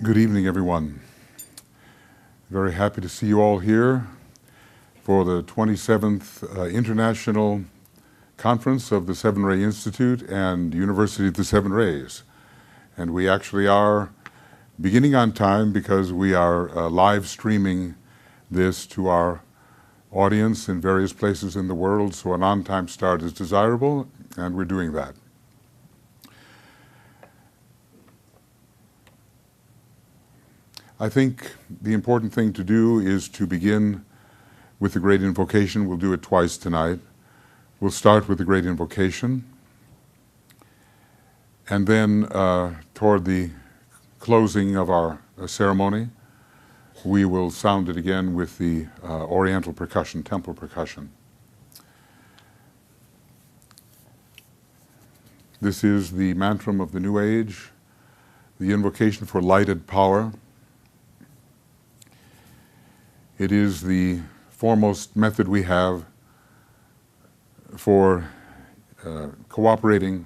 Good evening, everyone. Very happy to see you all here for the 27th International Conference of the Seven Ray Institute and University of the Seven Rays. And we actually are beginning on time because we are live streaming this to our audience in various places in the world, so an on-time start is desirable, and we're doing that. I think the important thing to do is to begin with the great invocation. We'll do it twice tonight. We'll start with the great invocation, and then toward the closing of our ceremony, we will sound it again with the Oriental percussion, temple percussion. This is the mantram of the New Age, the invocation for lighted power. It is the foremost method we have for cooperating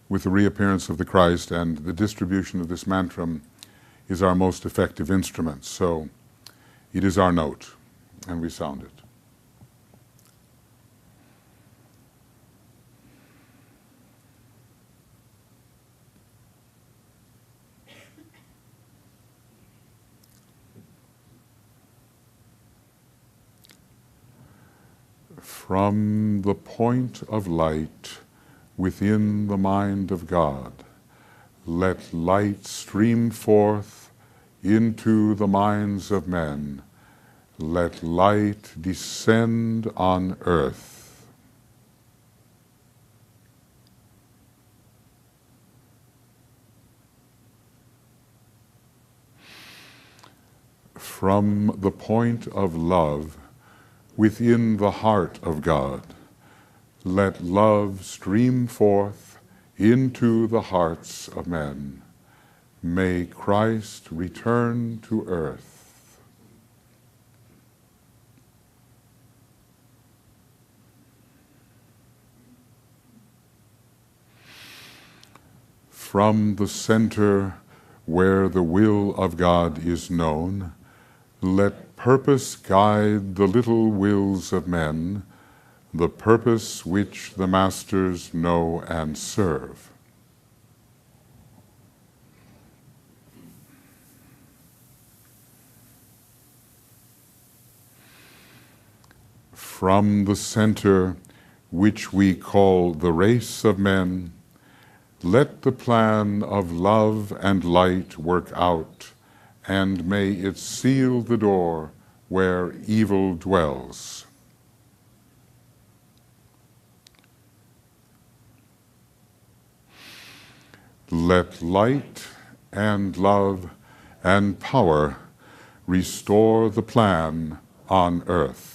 with the reappearance of the Christ, and the distribution of this mantram is our most effective instrument. So it is our note, and we sound it. From the point of light within the mind of God, let light stream forth into the minds of men. Let light descend on earth. From the point of love within the heart of God, let love stream forth into the hearts of men. May Christ return to earth. From the center where the will of God is known, let purpose guide the little wills of men, the purpose which the masters know and serve. From the center which we call the race of men, let the plan of love and light work out, and may it seal the door where evil dwells. Let light and love and power restore the plan on earth.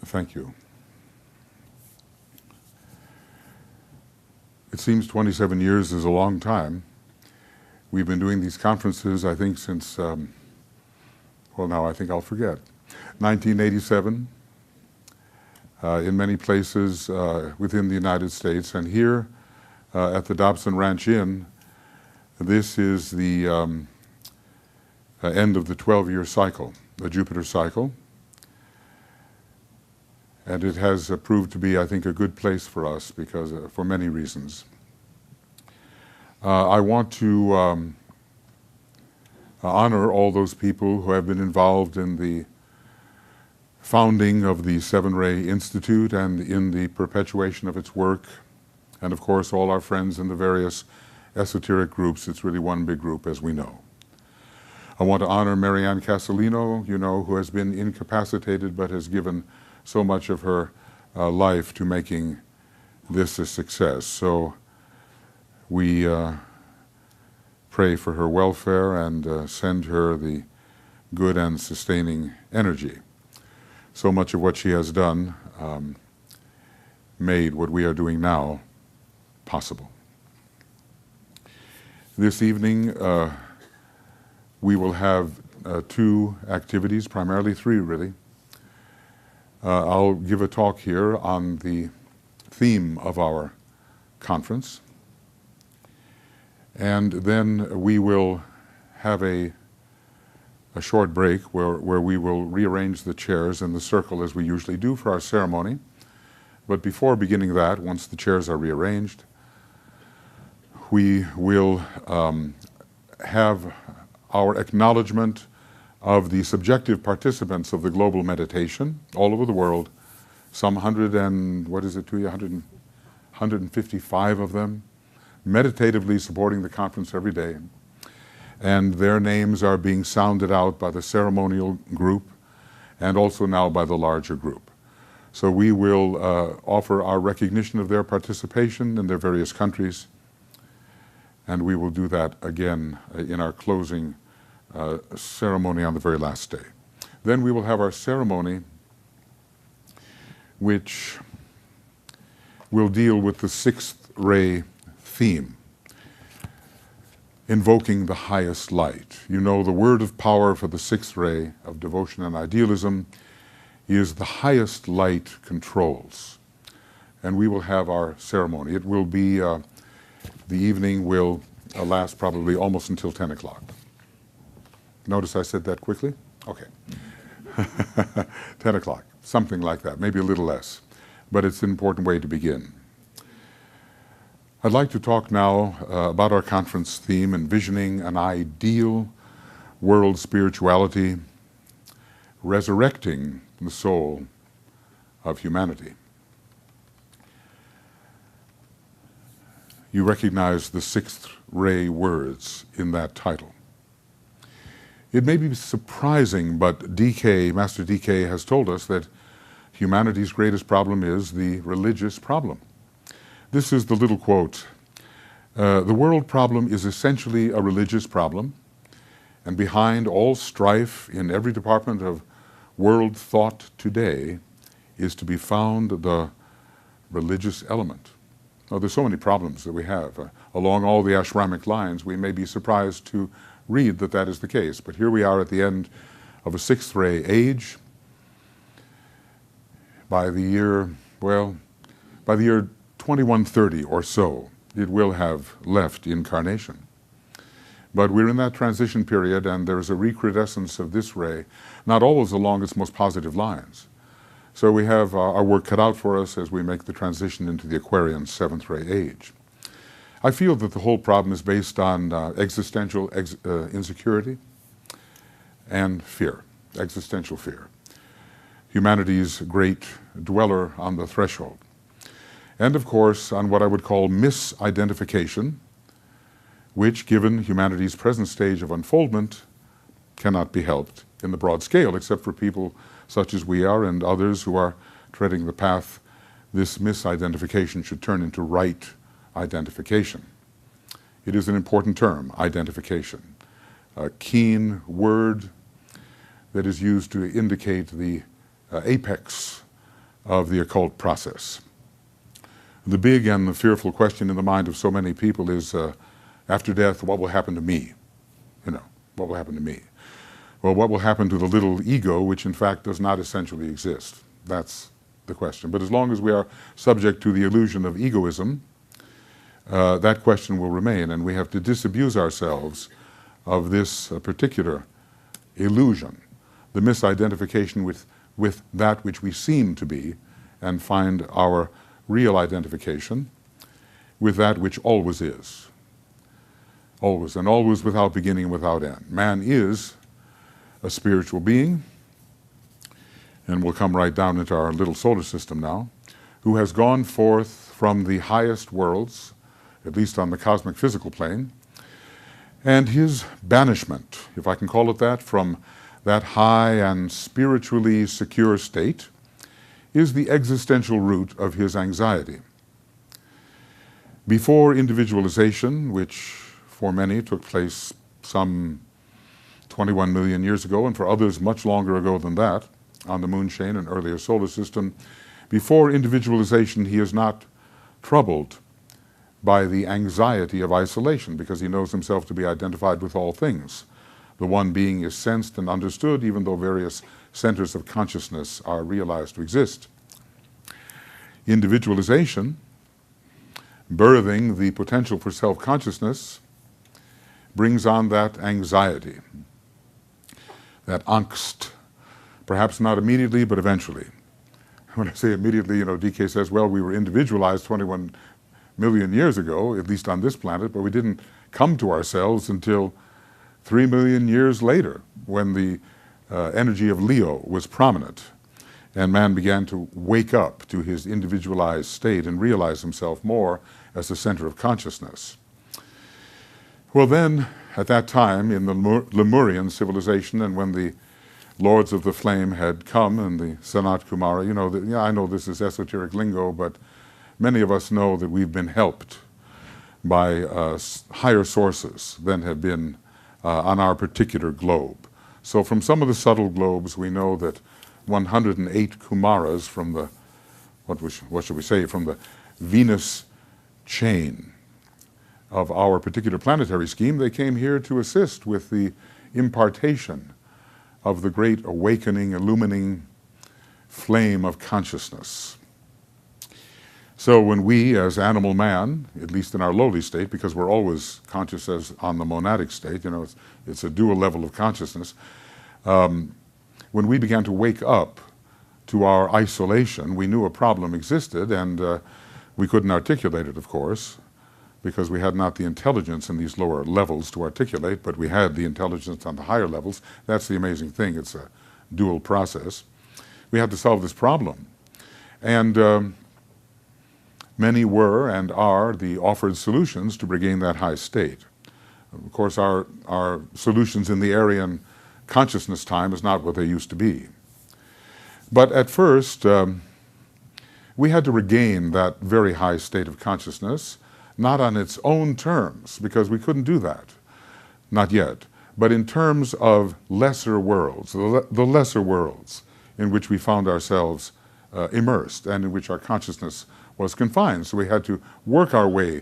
Thank you. It seems 27 years is a long time. We've been doing these conferences, I think, since, well, now I think I'll forget, 1987, in many places within the United States. And here at the Dobson Ranch Inn, this is the end of the 12-year cycle, the Jupiter cycle. And it has proved to be, I think, a good place for us because for many reasons. I want to honor all those people who have been involved in the founding of the Seven Ray Institute and in the perpetuation of its work, and of course all our friends in the various esoteric groups. It's really one big group, as we know. I want to honor Marianne Castellino, who has been incapacitated but has given so much of her life to making this a success. So we pray for her welfare and send her the good and sustaining energy. So much of what she has done made what we are doing now possible. This evening we will have two activities, primarily three really. I'll give a talk here on the theme of our conference, and then we will have a short break where we will rearrange the chairs in the circle as we usually do for our ceremony. But before beginning that, once the chairs are rearranged, we will have our acknowledgement of the subjective participants of the global meditation all over the world, some 155 of them, meditatively supporting the conference every day. And their names are being sounded out by the ceremonial group and also now by the larger group. So we will offer our recognition of their participation in their various countries, and we will do that again in our closing ceremony on the very last day. Then we will have our ceremony, which will deal with the sixth ray theme, invoking the highest light. The word of power for the sixth ray of devotion and idealism is the highest light controls. And we will have our ceremony. It will be, the evening will last probably almost until 10 o'clock. Notice I said that quickly? Okay. 10 o'clock, something like that, maybe a little less. But it's an important way to begin. I'd like to talk now about our conference theme, Envisioning an Ideal World Spirituality, Resurrecting the Soul of Humanity. You recognize the sixth ray words in that title. It may be surprising, but Master DK has told us that humanity's greatest problem is the religious problem. This is the little quote. The world problem is essentially a religious problem, and behind all strife in every department of world thought today is to be found the religious element. Now, there's so many problems that we have. Along all the ashramic lines, we may be surprised to read that that is the case, but here we are at the end of a sixth ray age. By the year 2130 or so, it will have left incarnation. But we're in that transition period, and there's a recrudescence of this ray, not always along its most positive lines. So we have our work cut out for us as we make the transition into the Aquarian seventh ray age. I feel that the whole problem is based on existential insecurity and fear, existential fear. Humanity's great dweller on the threshold. And of course, on what I would call misidentification, which, given humanity's present stage of unfoldment, cannot be helped in the broad scale, except for people such as we are and others who are treading the path. This misidentification should turn into right identification. It is an important term, identification, a keen word that is used to indicate the apex of the occult process. The big and the fearful question in the mind of so many people is, after death, what will happen to me? What will happen to me? Well, what will happen to the little ego, which in fact does not essentially exist? That's the question. But as long as we are subject to the illusion of egoism, that question will remain, and we have to disabuse ourselves of this particular illusion, the misidentification with that which we seem to be, and find our real identification with that which always is. always, and always without beginning and without end. Man is a spiritual being, and we'll come right down into our little solar system now, who has gone forth from the highest worlds, at least on the cosmic physical plane, and his banishment, if I can call it that, from that high and spiritually secure state is the existential root of his anxiety. Before individualization, which for many took place some 21 million years ago, and for others much longer ago than that, on the moon chain and earlier solar system, before individualization he is not troubled by the anxiety of isolation because he knows himself to be identified with all things. The one being is sensed and understood even though various centers of consciousness are realized to exist. Individualization, birthing the potential for self-consciousness, brings on that anxiety, that angst, perhaps not immediately but eventually. When I say immediately, DK says, well, we were individualized 21 million years ago, at least on this planet, but we didn't come to ourselves until 3 million years later, when the energy of Leo was prominent and man began to wake up to his individualized state and realize himself more as the center of consciousness. Well then, at that time in the Lemurian civilization, and when the Lords of the Flame had come and the Sanat Kumara, I know this is esoteric lingo, but many of us know that we've been helped by higher sources than have been on our particular globe. So from some of the subtle globes we know that 108 Kumaras from the, what should we say, from the Venus chain of our particular planetary scheme, they came here to assist with the impartation of the great awakening, illumining flame of consciousness. So when we, as animal man, at least in our lowly state, because we're always conscious as on the monadic state, it's a dual level of consciousness, when we began to wake up to our isolation, we knew a problem existed, and we couldn't articulate it, of course, because we had not the intelligence in these lower levels to articulate, but we had the intelligence on the higher levels. That's the amazing thing. It's a dual process. We had to solve this problem. And many were and are the offered solutions to regain that high state. Of course, our solutions in the Aryan consciousness time is not what they used to be. But at first, we had to regain that very high state of consciousness, not on its own terms, because we couldn't do that, not yet, but in terms of lesser worlds, the lesser worlds in which we found ourselves immersed and in which our consciousness was confined. So we had to work our way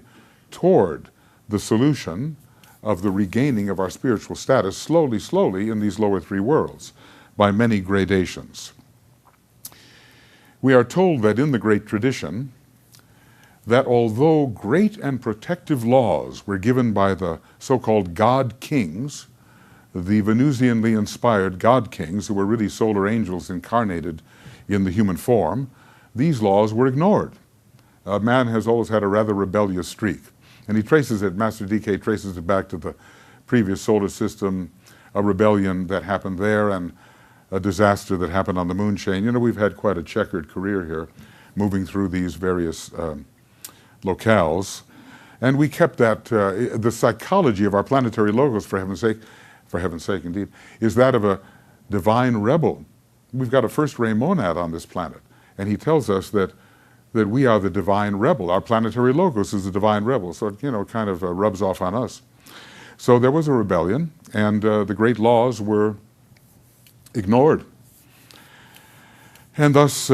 toward the solution of the regaining of our spiritual status slowly, slowly in these lower three worlds by many gradations. We are told that in the great tradition that although great and protective laws were given by the so-called God Kings, the Venusianly inspired God Kings, who were really solar angels incarnated in the human form, these laws were ignored. Man has always had a rather rebellious streak. And he traces it, Master DK traces it back to the previous solar system, a rebellion that happened there and a disaster that happened on the moon chain. We've had quite a checkered career here, moving through these various locales. And we kept that, the psychology of our planetary logos, for heaven's sake indeed, is that of a divine rebel. We've got a first-ray monad on this planet, and he tells us that we are the divine rebel. Our planetary logos is the divine rebel, so it kind of rubs off on us. So there was a rebellion, and the great laws were ignored. And thus,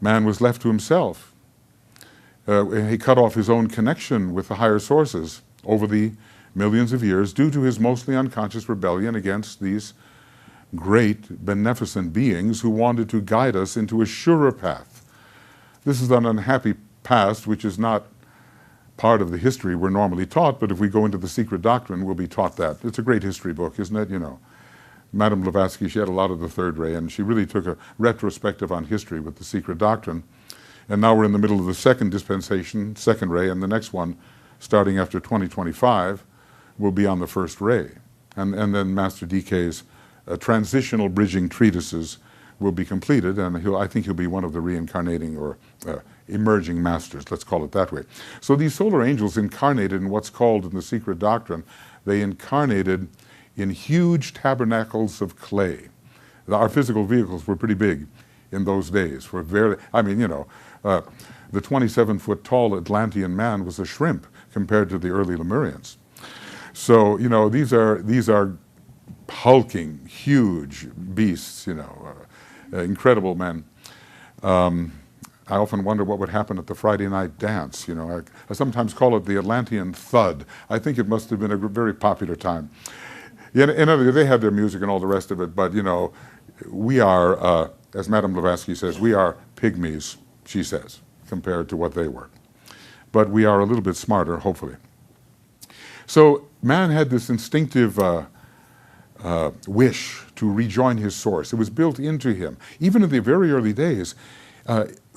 man was left to himself. He cut off his own connection with the higher sources over the millions of years due to his mostly unconscious rebellion against these great, beneficent beings who wanted to guide us into a surer path. This is an unhappy past which is not part of the history we're normally taught, but if we go into the Secret Doctrine, we'll be taught that. It's a great history book, isn't it? Madame Blavatsky, she had a lot of the third ray, and she really took a retrospective on history with the Secret Doctrine. And now we're in the middle of the second dispensation, second ray, and the next one starting after 2025, will be on the first ray. And then Master DK's transitional bridging treatises will be completed, and I think he'll be one of the reincarnating or emerging masters, let's call it that way. So these solar angels incarnated in what's called in the secret doctrine, they incarnated in huge tabernacles of clay. Our physical vehicles were pretty big in those days. The 27-foot tall Atlantean man was a shrimp compared to the early Lemurians. So, these are hulking, huge beasts, incredible men. I often wonder what would happen at the Friday night dance. I sometimes call it the Atlantean thud. I think it must have been a very popular time. In other words, they had their music and all the rest of it, but we are, as Madame Blavatsky says, we are pygmies, she says, compared to what they were. But we are a little bit smarter, hopefully. So man had this instinctive wish to rejoin his source. It was built into him. Even in the very early days,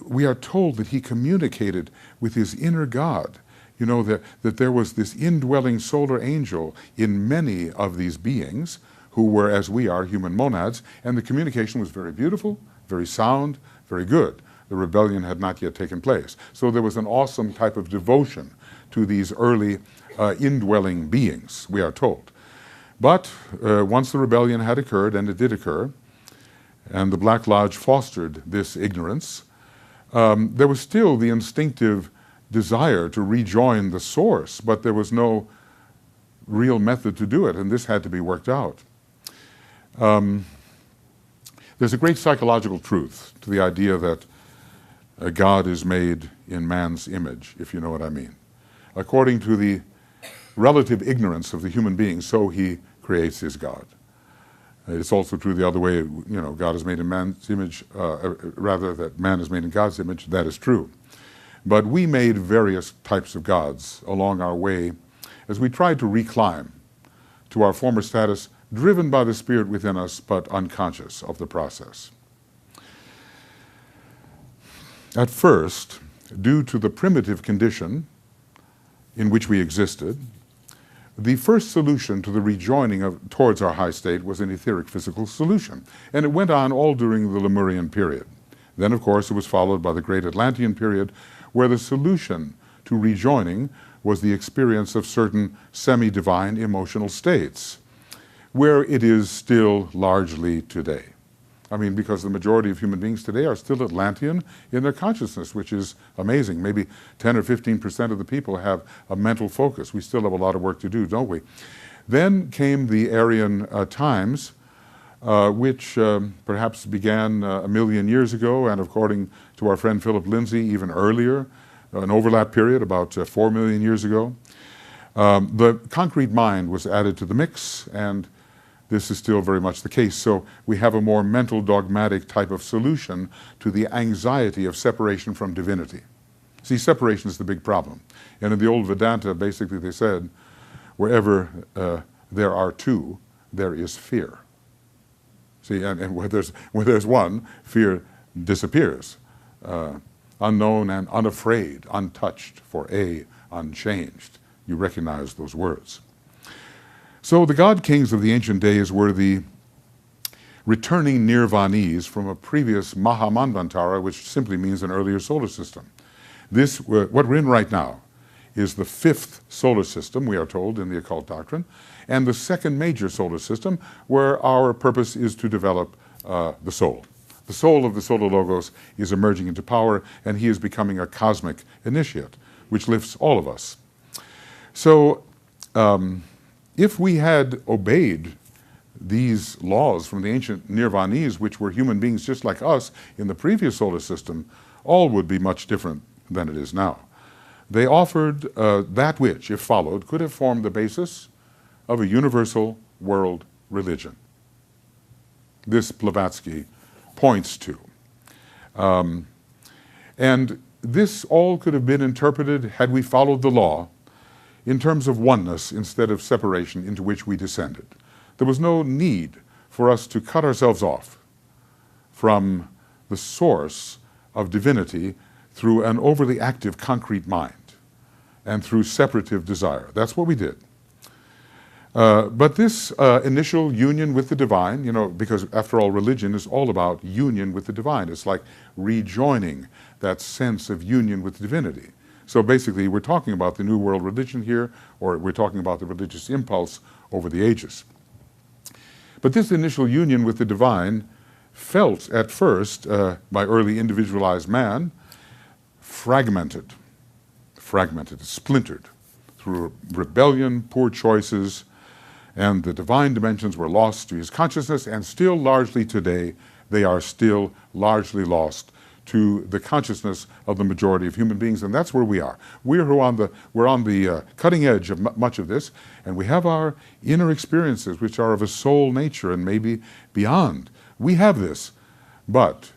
we are told that he communicated with his inner God. That there was this indwelling solar angel in many of these beings who were, as we are, human monads, and the communication was very beautiful, very sound, very good. The rebellion had not yet taken place. So there was an awesome type of devotion to these early indwelling beings, we are told. But once the rebellion had occurred, and it did occur, and the Black Lodge fostered this ignorance, there was still the instinctive desire to rejoin the source, but there was no real method to do it, and this had to be worked out. There's a great psychological truth to the idea that God is made in man's image, if you know what I mean. According to the relative ignorance of the human being, so he creates his God. It's also true the other way, God is made in man's image, rather that man is made in God's image. That is true. But we made various types of gods along our way as we tried to reclimb to our former status, driven by the Spirit within us, but unconscious of the process. At first, due to the primitive condition in which we existed, the first solution to the rejoining towards our high state was an etheric physical solution, and it went on all during the Lemurian period. Then, of course, it was followed by the Great Atlantean period, where the solution to rejoining was the experience of certain semi-divine emotional states, where it is still largely today. Because the majority of human beings today are still Atlantean in their consciousness, which is amazing. Maybe 10 or 15% of the people have a mental focus. We still have a lot of work to do, don't we? Then came the Aryan times, which perhaps began 1 million years ago, and according to our friend Philip Lindsay, even earlier, an overlap period about 4 million years ago. The concrete mind was added to the mix, and this is still very much the case. So we have a more mental dogmatic type of solution to the anxiety of separation from divinity. See, separation is the big problem. And in the old Vedanta, basically they said, wherever there are two, there is fear. See, and where there's one, fear disappears. Unknown and unafraid, untouched, for unchanged. You recognize those words. So the god kings of the ancient days were the returning nirvanis from a previous Mahamanvantara, which simply means an earlier solar system. What we're in right now is the 5th solar system, we are told in the occult doctrine, and the 2nd major solar system, where our purpose is to develop the soul. The soul of the Solar Logos is emerging into power, and he is becoming a cosmic initiate, which lifts all of us. So, if we had obeyed these laws from the ancient Nirvanis, which were human beings just like us in the previous solar system, all would be much different than it is now. They offered that which, if followed, could have formed the basis of a universal world religion. This Blavatsky points to. And this all could have been interpreted, had we followed the law, in terms of oneness instead of separation into which we descended. There was no need for us to cut ourselves off from the source of divinity through an overly active concrete mind. and through separative desire. That's what we did. But this initial union with the divine, because after all, religion is all about union with the divine. It's like rejoining that sense of union with divinity. So basically, we're talking about the New World religion here, or we're talking about the religious impulse over the ages. But this initial union with the divine felt at first by early individualized man fragmented, splintered through rebellion, poor choices, and the divine dimensions were lost to his consciousness, and still largely today, they are still largely lost to the consciousness of the majority of human beings, and that's where we are. We're on the cutting edge of much of this, and we have our inner experiences, which are of a soul nature and maybe beyond. We have this, but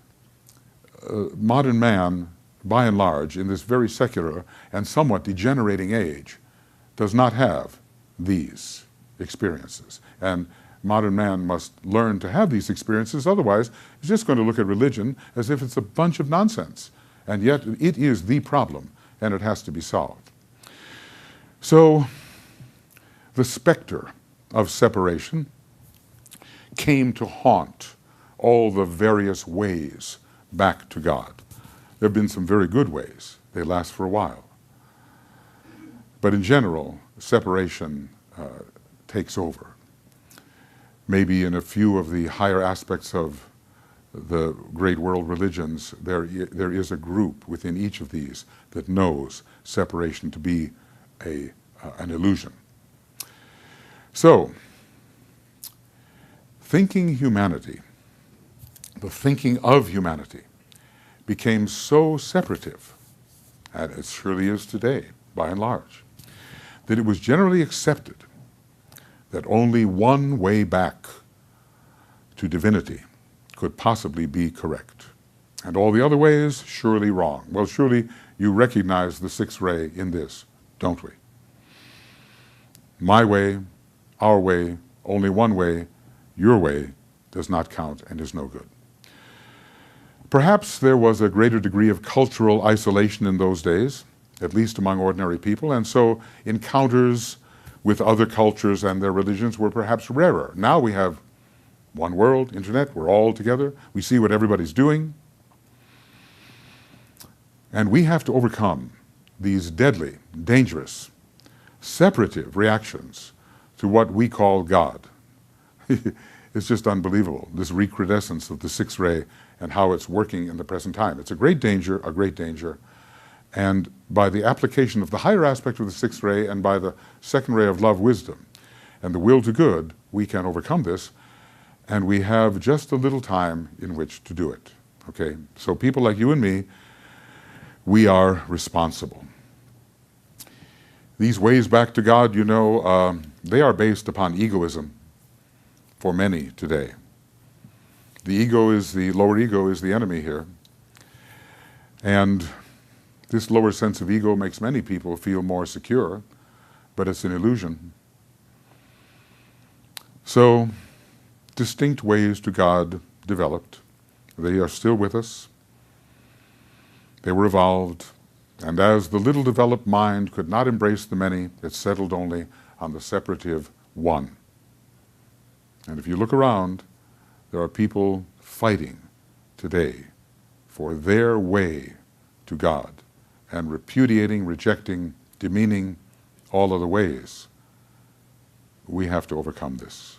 modern man, by and large, in this very secular and somewhat degenerating age, does not have these experiences. And modern man must learn to have these experiences, otherwise he's just going to look at religion as if it's a bunch of nonsense. And yet it is the problem, and it has to be solved. So the specter of separation came to haunt all the various ways back to God. There have been some very good ways. They last for a while. But in general, separation takes over. Maybe in a few of the higher aspects of the great world religions, there is a group within each of these that knows separation to be an illusion. So, thinking humanity, the thinking of humanity, became so separative, and it surely is today, by and large, that it was generally accepted that only one way back to divinity could possibly be correct. And all the other ways, surely wrong. Well, surely you recognize the sixth ray in this, don't we? My way, our way, only one way, your way does not count and is no good. Perhaps there was a greater degree of cultural isolation in those days, at least among ordinary people, and so encounters with other cultures and their religions were perhaps rarer. Now we have one world, internet, we're all together, we see what everybody's doing, and we have to overcome these deadly, dangerous, separative reactions to what we call God. It's just unbelievable, this recrudescence of the sixth ray and how it's working in the present time. It's a great danger, and by the application of the higher aspect of the sixth ray and by the second ray of love, wisdom, and the will to good, we can overcome this, and we have just a little time in which to do it, okay? So people like you and me, we are responsible. These ways back to God, they are based upon egoism for many today. The lower ego is the enemy here, and this lower sense of ego makes many people feel more secure, but it's an illusion. So, distinct ways to God developed. They are still with us. They were evolved, and as the little developed mind could not embrace the many, it settled only on the separative one. And if you look around, there are people fighting today for their way to God, and repudiating, rejecting, demeaning all other ways. We have to overcome this.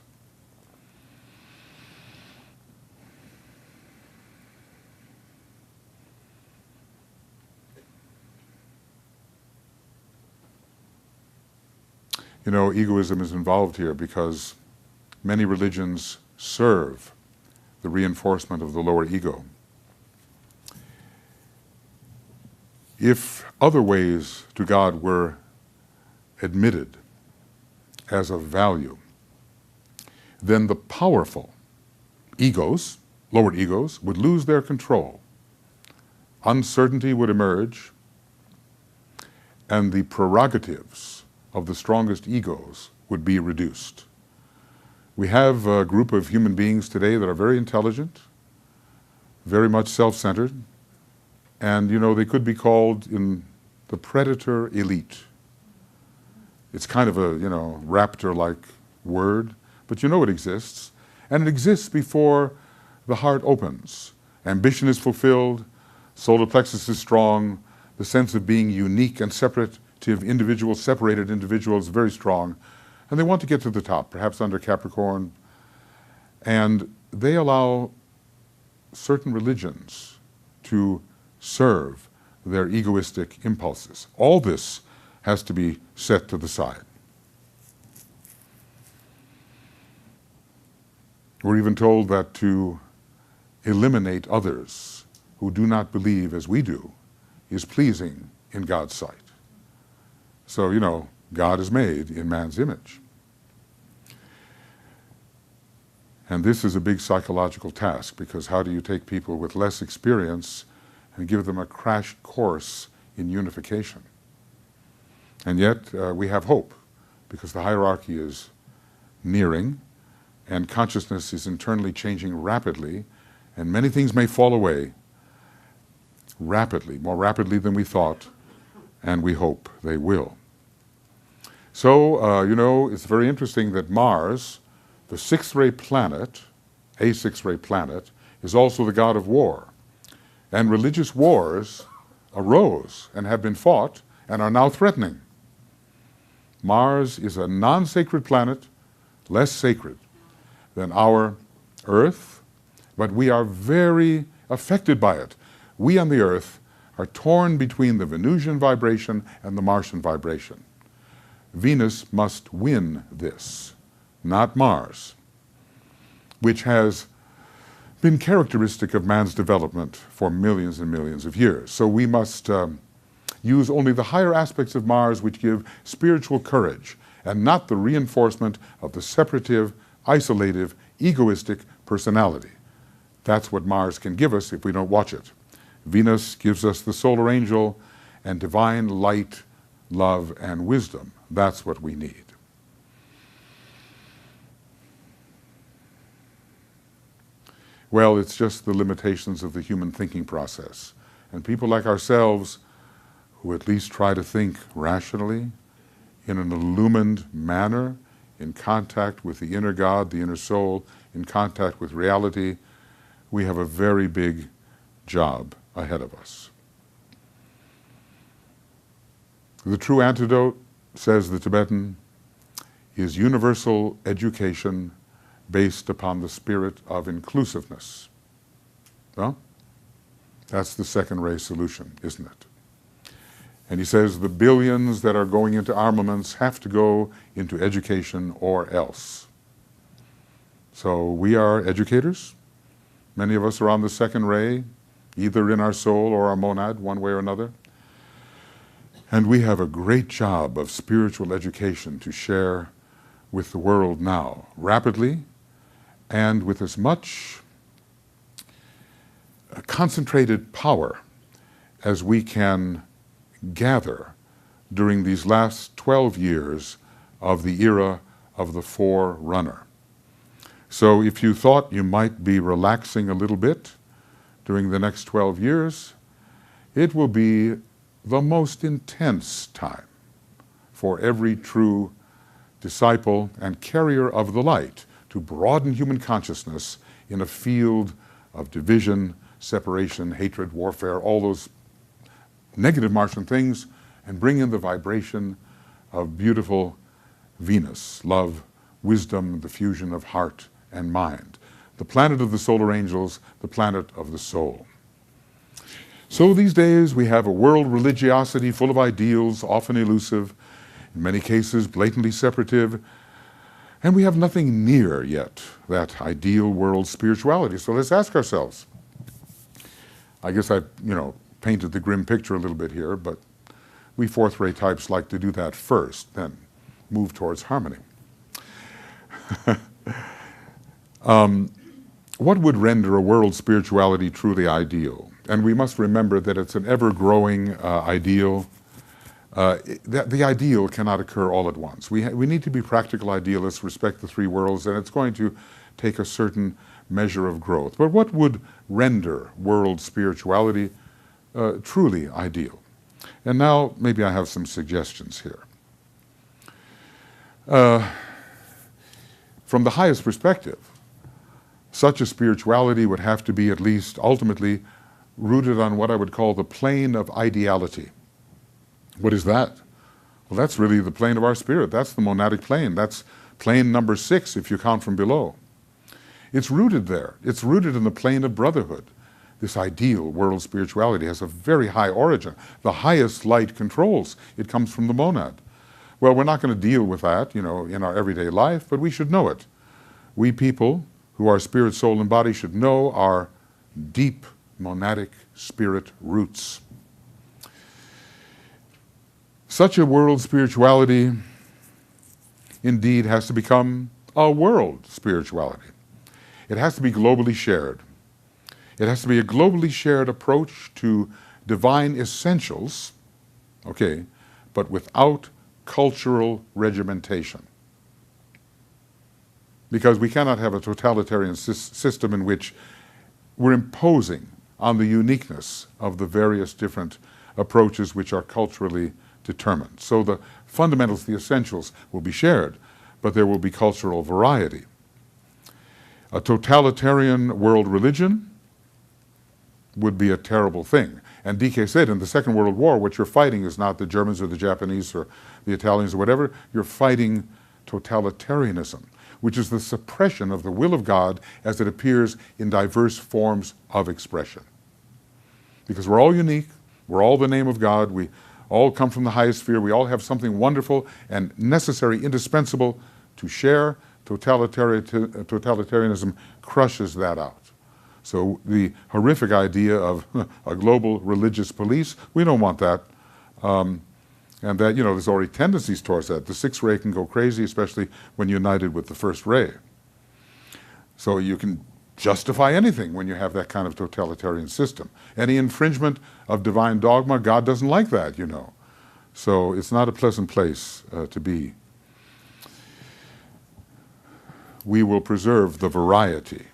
Egoism is involved here because many religions serve the reinforcement of the lower ego. If other ways to God were admitted as of value, then the powerful egos, lower egos, would lose their control. Uncertainty would emerge, and the prerogatives of the strongest egos would be reduced. We have a group of human beings today that are very intelligent, very much self-centered, and they could be called in the predator elite. It's kind of a, raptor-like word, but you know it exists. And it exists before the heart opens. Ambition is fulfilled, solar plexus is strong, the sense of being unique and separative individuals, separated individuals, very strong. And they want to get to the top, perhaps under Capricorn. And they allow certain religions to serve their egoistic impulses. All this has to be set to the side. We're even told that to eliminate others who do not believe as we do is pleasing in God's sight. So, God is made in man's image. And this is a big psychological task, because how do you take people with less experience and give them a crash course in unification? And yet we have hope, because the hierarchy is nearing and consciousness is internally changing rapidly, and many things may fall away rapidly, more rapidly than we thought, and we hope they will. So, it's very interesting that Mars, the sixth-ray planet, a sixth-ray planet, is also the god of war. And religious wars arose and have been fought and are now threatening. Mars is a non-sacred planet, less sacred than our Earth, but we are very affected by it. We on the Earth are torn between the Venusian vibration and the Martian vibration. Venus must win this, not Mars, which has been characteristic of man's development for millions and millions of years. So we must use only the higher aspects of Mars, which give spiritual courage, and not the reinforcement of the separative, isolative, egoistic personality. That's what Mars can give us if we don't watch it. Venus gives us the solar angel and divine light, love, and wisdom. That's what we need. Well, it's just the limitations of the human thinking process. And people like ourselves, who at least try to think rationally, in an illumined manner, in contact with the inner God, the inner soul, in contact with reality, we have a very big job ahead of us. The true antidote, says the Tibetan, is universal education based upon the spirit of inclusiveness. Well, that's the second-ray solution, isn't it? And he says the billions that are going into armaments have to go into education or else. So we are educators. Many of us are on the second ray, either in our soul or our monad, one way or another. And we have a great job of spiritual education to share with the world now, rapidly, and with as much concentrated power as we can gather during these last 12 years of the era of the Forerunner. So if you thought you might be relaxing a little bit during the next 12 years, it will be the most intense time for every true disciple and carrier of the light to broaden human consciousness in a field of division, separation, hatred, warfare, all those negative Martian things, and bring in the vibration of beautiful Venus, love, wisdom, the fusion of heart and mind, the planet of the solar angels, the planet of the soul. So these days we have a world religiosity full of ideals, often elusive, in many cases blatantly separative, and we have nothing near yet that ideal world spirituality. So let's ask ourselves. I guess I've, painted the grim picture a little bit here, but we fourth-ray types like to do that first, then move towards harmony. What would render a world spirituality truly ideal? And we must remember that it's an ever-growing ideal. That the ideal cannot occur all at once. We need to be practical idealists, respect the three worlds, and it's going to take a certain measure of growth. But what would render world spirituality truly ideal? And now maybe I have some suggestions here. From the highest perspective, such a spirituality would have to be at least ultimately rooted on what I would call the plane of ideality. What is that? Well, that's really the plane of our spirit. That's the monadic plane. That's plane number 6 if you count from below. It's rooted there. It's rooted in the plane of brotherhood. This ideal world spirituality has a very high origin. The highest light controls. It comes from the monad. Well, we're not going to deal with that, in our everyday life, but we should know it. We people who are spirit, soul, and body should know our deep monadic spirit roots. Such a world spirituality indeed has to become a world spirituality. It has to be globally shared. It has to be a globally shared approach to divine essentials, but without cultural regimentation. Because we cannot have a totalitarian system in which we're imposing on the uniqueness of the various different approaches which are culturally determined. So the fundamentals, the essentials will be shared, but there will be cultural variety. A totalitarian world religion would be a terrible thing. And DK said in the Second World War, what you're fighting is not the Germans or the Japanese or the Italians or whatever, you're fighting totalitarianism, which is the suppression of the will of God as it appears in diverse forms of expression. Because we're all unique, we're all the name of God, we all come from the highest sphere, we all have something wonderful and necessary, indispensable to share. Totalitarianism crushes that out. So the horrific idea of a global religious police, we don't want that. And that, there's already tendencies towards that. The sixth ray can go crazy, especially when united with the first ray. So you can justify anything when you have that kind of totalitarian system. Any infringement of divine dogma, God doesn't like that, So it's not a pleasant place to be. We will preserve the variety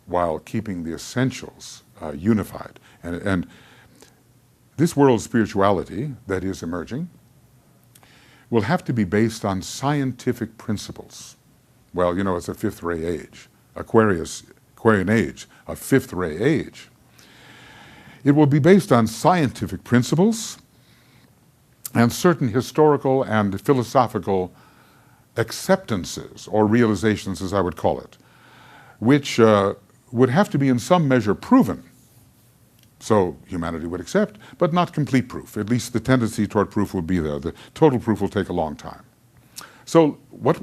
while keeping the essentials unified. And this world spirituality that is emerging will have to be based on scientific principles. Well, it's a fifth ray age, Aquarian age, a fifth ray age. It will be based on scientific principles and certain historical and philosophical acceptances, or realizations as I would call it, which would have to be in some measure proven. So humanity would accept, but not complete proof. At least the tendency toward proof will be there. The total proof will take a long time. So what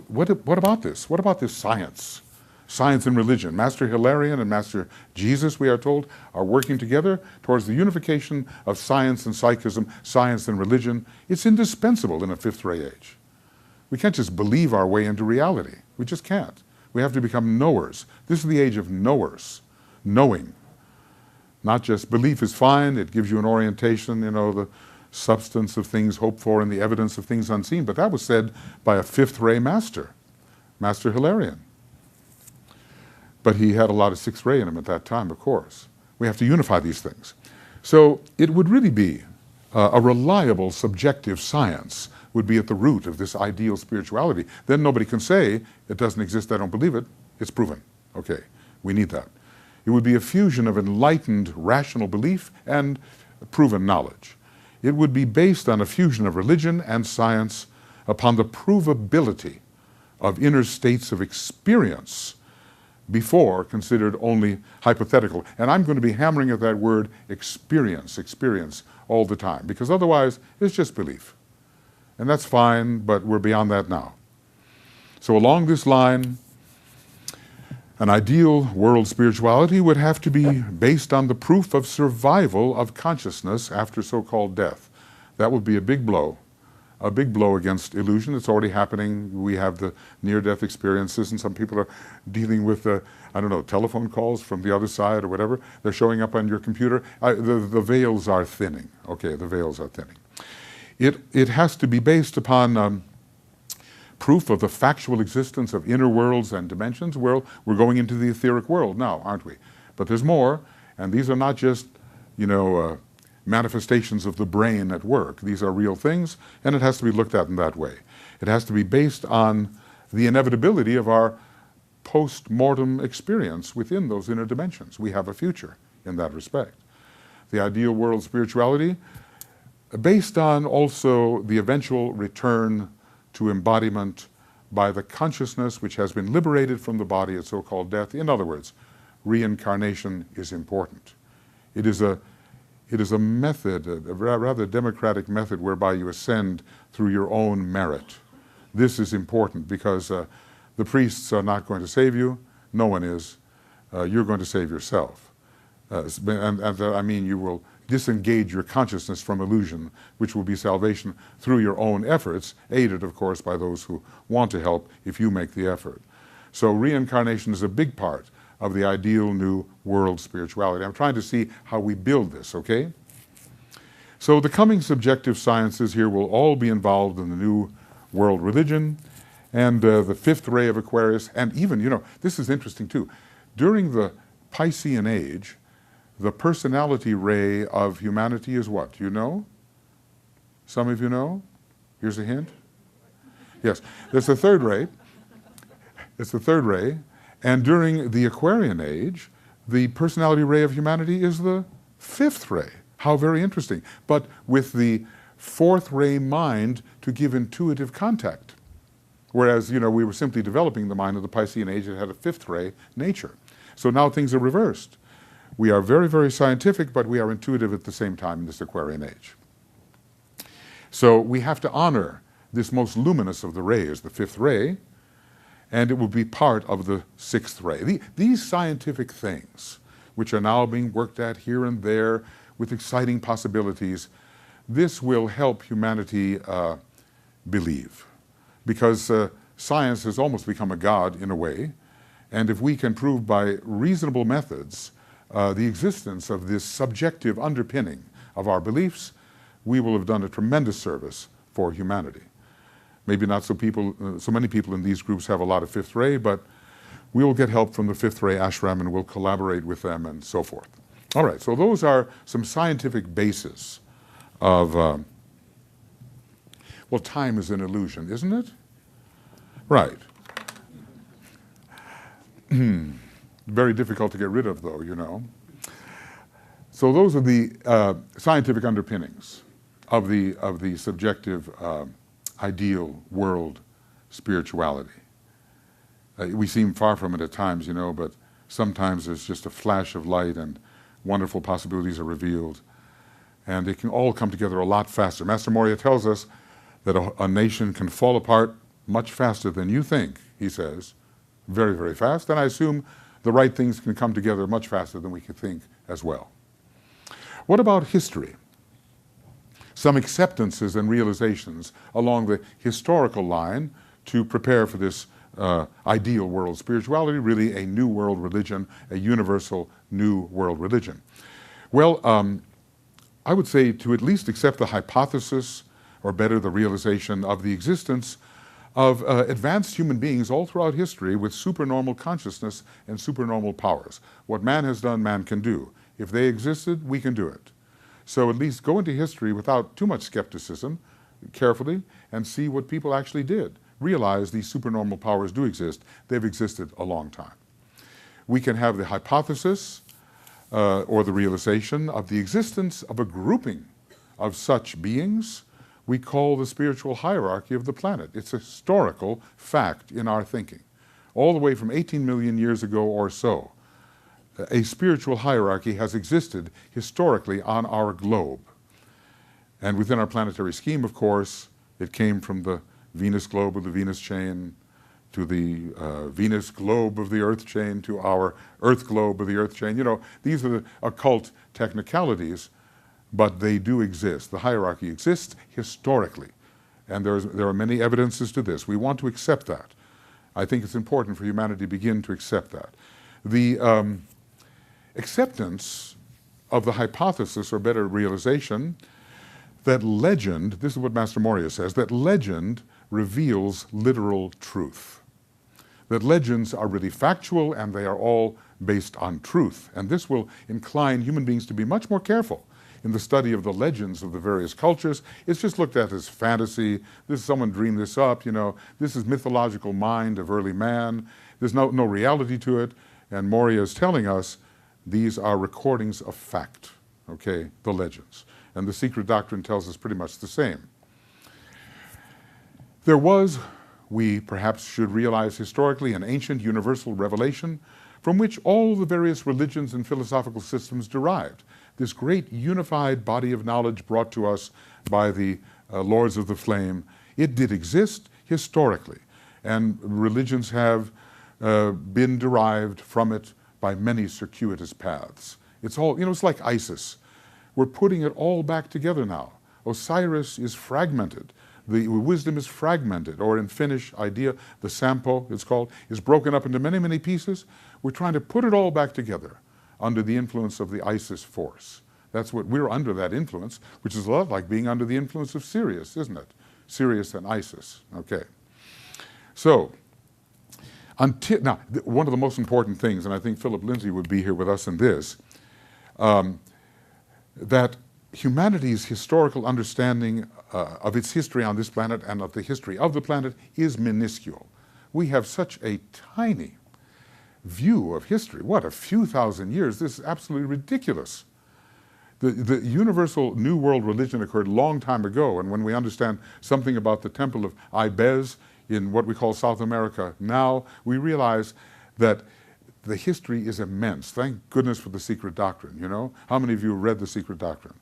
about this? What about this science? Science and religion. Master Hilarion and Master Jesus, we are told, are working together towards the unification of science and psychism, science and religion. It's indispensable in a fifth ray age. We can't just believe our way into reality. We just can't. We have to become knowers. This is the age of knowers, knowing. Not just belief is fine, it gives you an orientation, the substance of things hoped for and the evidence of things unseen. But that was said by a fifth ray master, Master Hilarion. But he had a lot of sixth ray in him at that time, of course. We have to unify these things. So it would really be a reliable subjective science would be at the root of this ideal spirituality. Then nobody can say, it doesn't exist, I don't believe it. It's proven. Okay, we need that. It would be a fusion of enlightened rational belief and proven knowledge. It would be based on a fusion of religion and science upon the provability of inner states of experience before considered only hypothetical. And I'm going to be hammering at that word experience all the time, because otherwise it's just belief. And that's fine, but we're beyond that now. So along this line, an ideal world spirituality would have to be based on the proof of survival of consciousness after so-called death. That would be a big blow against illusion. It's already happening. We have the near-death experiences, and some people are dealing with, telephone calls from the other side or whatever. They're showing up on your computer. The veils are thinning. Okay, the veils are thinning. It has to be based upon proof of the factual existence of inner worlds and dimensions. Well, we're going into the etheric world now, aren't we? But there's more, and these are not just, manifestations of the brain at work. These are real things, and it has to be looked at in that way. It has to be based on the inevitability of our post-mortem experience within those inner dimensions. We have a future in that respect. The ideal world spirituality, based on also the eventual return to embodiment by the consciousness which has been liberated from the body at so-called death. In other words, reincarnation is important. It is a method, a rather democratic method whereby you ascend through your own merit. This is important because the priests are not going to save you. No one is. You're going to save yourself. I mean, you will disengage your consciousness from illusion, which will be salvation through your own efforts, aided, of course, by those who want to help if you make the effort. So reincarnation is a big part of the ideal new world spirituality. I'm trying to see how we build this, okay? So the coming subjective sciences here will all be involved in the new world religion, and the fifth ray of Aquarius, and even, you know, this is interesting too. During the Piscean age, the personality ray of humanity is what? Do you know? Some of you know? Here's a hint. Yes, there's the third ray. It's the third ray. And during the Aquarian age, the personality ray of humanity is the fifth ray. How very interesting. But with the fourth ray mind to give intuitive contact. Whereas, you know, we were simply developing the mind of the Piscean age that had a fifth ray nature. So now things are reversed. We are very, very scientific, but we are intuitive at the same time in this Aquarian age. So we have to honor this most luminous of the rays, the fifth ray, and it will be part of the sixth ray. These scientific things, which are now being worked at here and there with exciting possibilities, this will help humanity believe. Because science has almost become a god in a way, and if we can prove by reasonable methods the existence of this subjective underpinning of our beliefs, we will have done a tremendous service for humanity. Maybe not so many people in these groups have a lot of fifth ray, but we will get help from the fifth ray ashram and we'll collaborate with them and so forth. All right, so those are some scientific bases of, well, time is an illusion, isn't it? Right. Very difficult to get rid of, though, you know. So those are the scientific underpinnings of the subjective ideal world spirituality. We seem far from it at times, you know, but sometimes there's just a flash of light and wonderful possibilities are revealed. And it can all come together a lot faster. Master Moria tells us that a nation can fall apart much faster than you think, he says. Very, very fast. And I assume the right things can come together much faster than we could think as well. What about history? Some acceptances and realizations along the historical line to prepare for this ideal world spirituality, really a new world religion, a universal new world religion. Well, I would say to at least accept the hypothesis, or better, the realization of the existence of advanced human beings all throughout history with supernormal consciousness and supernormal powers. What man has done, man can do. If they existed, we can do it. So at least go into history without too much skepticism, carefully, and see what people actually did. Realize these supernormal powers do exist. They've existed a long time. We can have the hypothesis or the realization of the existence of a grouping of such beings we call the spiritual hierarchy of the planet. It's a historical fact in our thinking. All the way from 18 million years ago or so, a spiritual hierarchy has existed historically on our globe. And within our planetary scheme, of course, it came from the Venus globe of the Venus chain to the Venus globe of the Earth chain to our Earth globe of the Earth chain. You know, these are the occult technicalities, but they do exist. The hierarchy exists historically, and there are many evidences to this. We want to accept that. I think it's important for humanity to begin to accept that. The acceptance of the hypothesis, or better, realization, that legend, this is what Master Moria says, that legend reveals literal truth. That legends are really factual and they are all based on truth. And this will incline human beings to be much more careful in the study of the legends of the various cultures, it's just looked at as fantasy. This is someone dreamed this up, you know. This is mythological mind of early man. There's no reality to it. And Moria is telling us these are recordings of fact, okay, the legends. And the secret doctrine tells us pretty much the same. There was, we perhaps should realize historically, an ancient universal revelation from which all the various religions and philosophical systems derived. This great unified body of knowledge brought to us by the Lords of the Flame, it did exist historically, and religions have been derived from it by many circuitous paths. It's all, you know, it's like ISIS. We're putting it all back together now. Osiris is fragmented. The wisdom is fragmented, or in Finnish idea, the sampo, it's called, is broken up into many, many pieces. We're trying to put it all back together under the influence of the ISIS force. That's what we're under, that influence, which is a lot like being under the influence of Sirius, isn't it? Sirius and ISIS, okay. So, now, one of the most important things, and I think Philip Lindsay would be here with us in this, that humanity's historical understanding of its history on this planet and of the history of the planet is minuscule. We have such a tiny view of history. What, a few thousand years? This is absolutely ridiculous. The universal New World religion occurred a long time ago, and when we understand something about the temple of Ibez in what we call South America now, we realize that the history is immense. Thank goodness for the secret doctrine, you know? How many of you read the secret doctrine?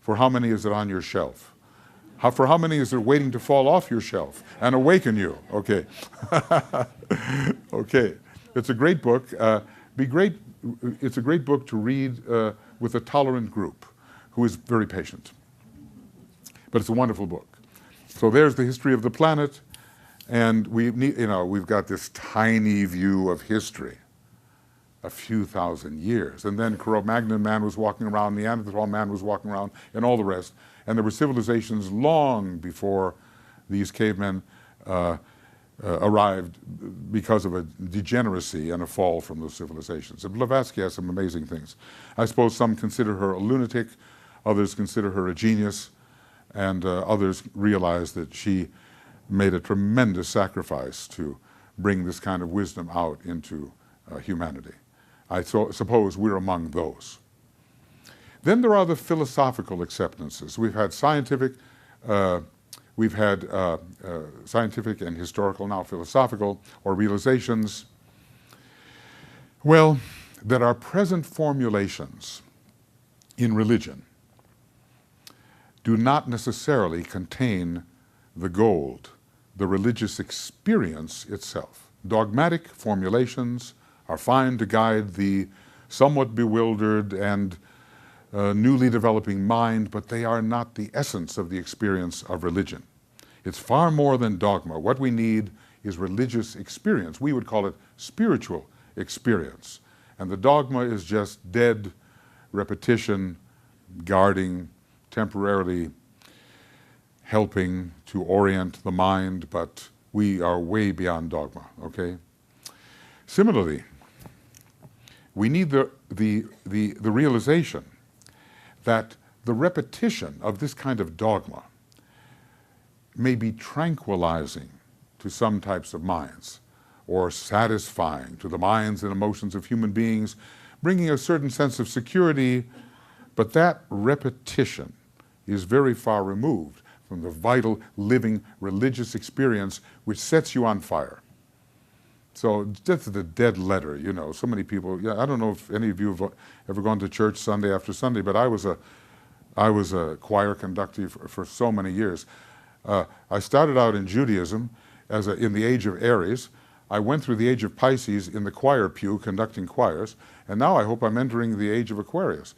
For how many is it on your shelf? For how many is it waiting to fall off your shelf and awaken you? Okay. Okay. It's a great book. It's a great book to read with a tolerant group who is very patient. But it's a wonderful book. So there's the history of the planet, and we've got this tiny view of history, a few thousand years. And then Cro-Magnon man was walking around, Neanderthal man was walking around, and all the rest. And there were civilizations long before these cavemen arrived because of a degeneracy and a fall from those civilizations. And Blavatsky has some amazing things. I suppose some consider her a lunatic, others consider her a genius, and others realize that she made a tremendous sacrifice to bring this kind of wisdom out into humanity. I suppose we're among those. Then there are the philosophical acceptances. We've had scientific, scientific and historical, now philosophical, or realizations. Well, that our present formulations in religion do not necessarily contain the gold, the religious experience itself. Dogmatic formulations are fine to guide the somewhat bewildered and newly developing mind, but they are not the essence of the experience of religion. It's far more than dogma. What we need is religious experience. We would call it spiritual experience. And the dogma is just dead repetition, guarding, temporarily helping to orient the mind, but we are way beyond dogma, okay? Similarly, we need the realization that the repetition of this kind of dogma may be tranquilizing to some types of minds, or satisfying to the minds and emotions of human beings, bringing a certain sense of security, but that repetition is very far removed from the vital, living, religious experience which sets you on fire. So just the dead letter, you know, so many people, yeah, I don't know if any of you have ever gone to church Sunday after Sunday, but I was a choir conductor for so many years. I started out in Judaism in the age of Aries. I went through the age of Pisces in the choir pew conducting choirs, and now I hope I'm entering the age of Aquarius.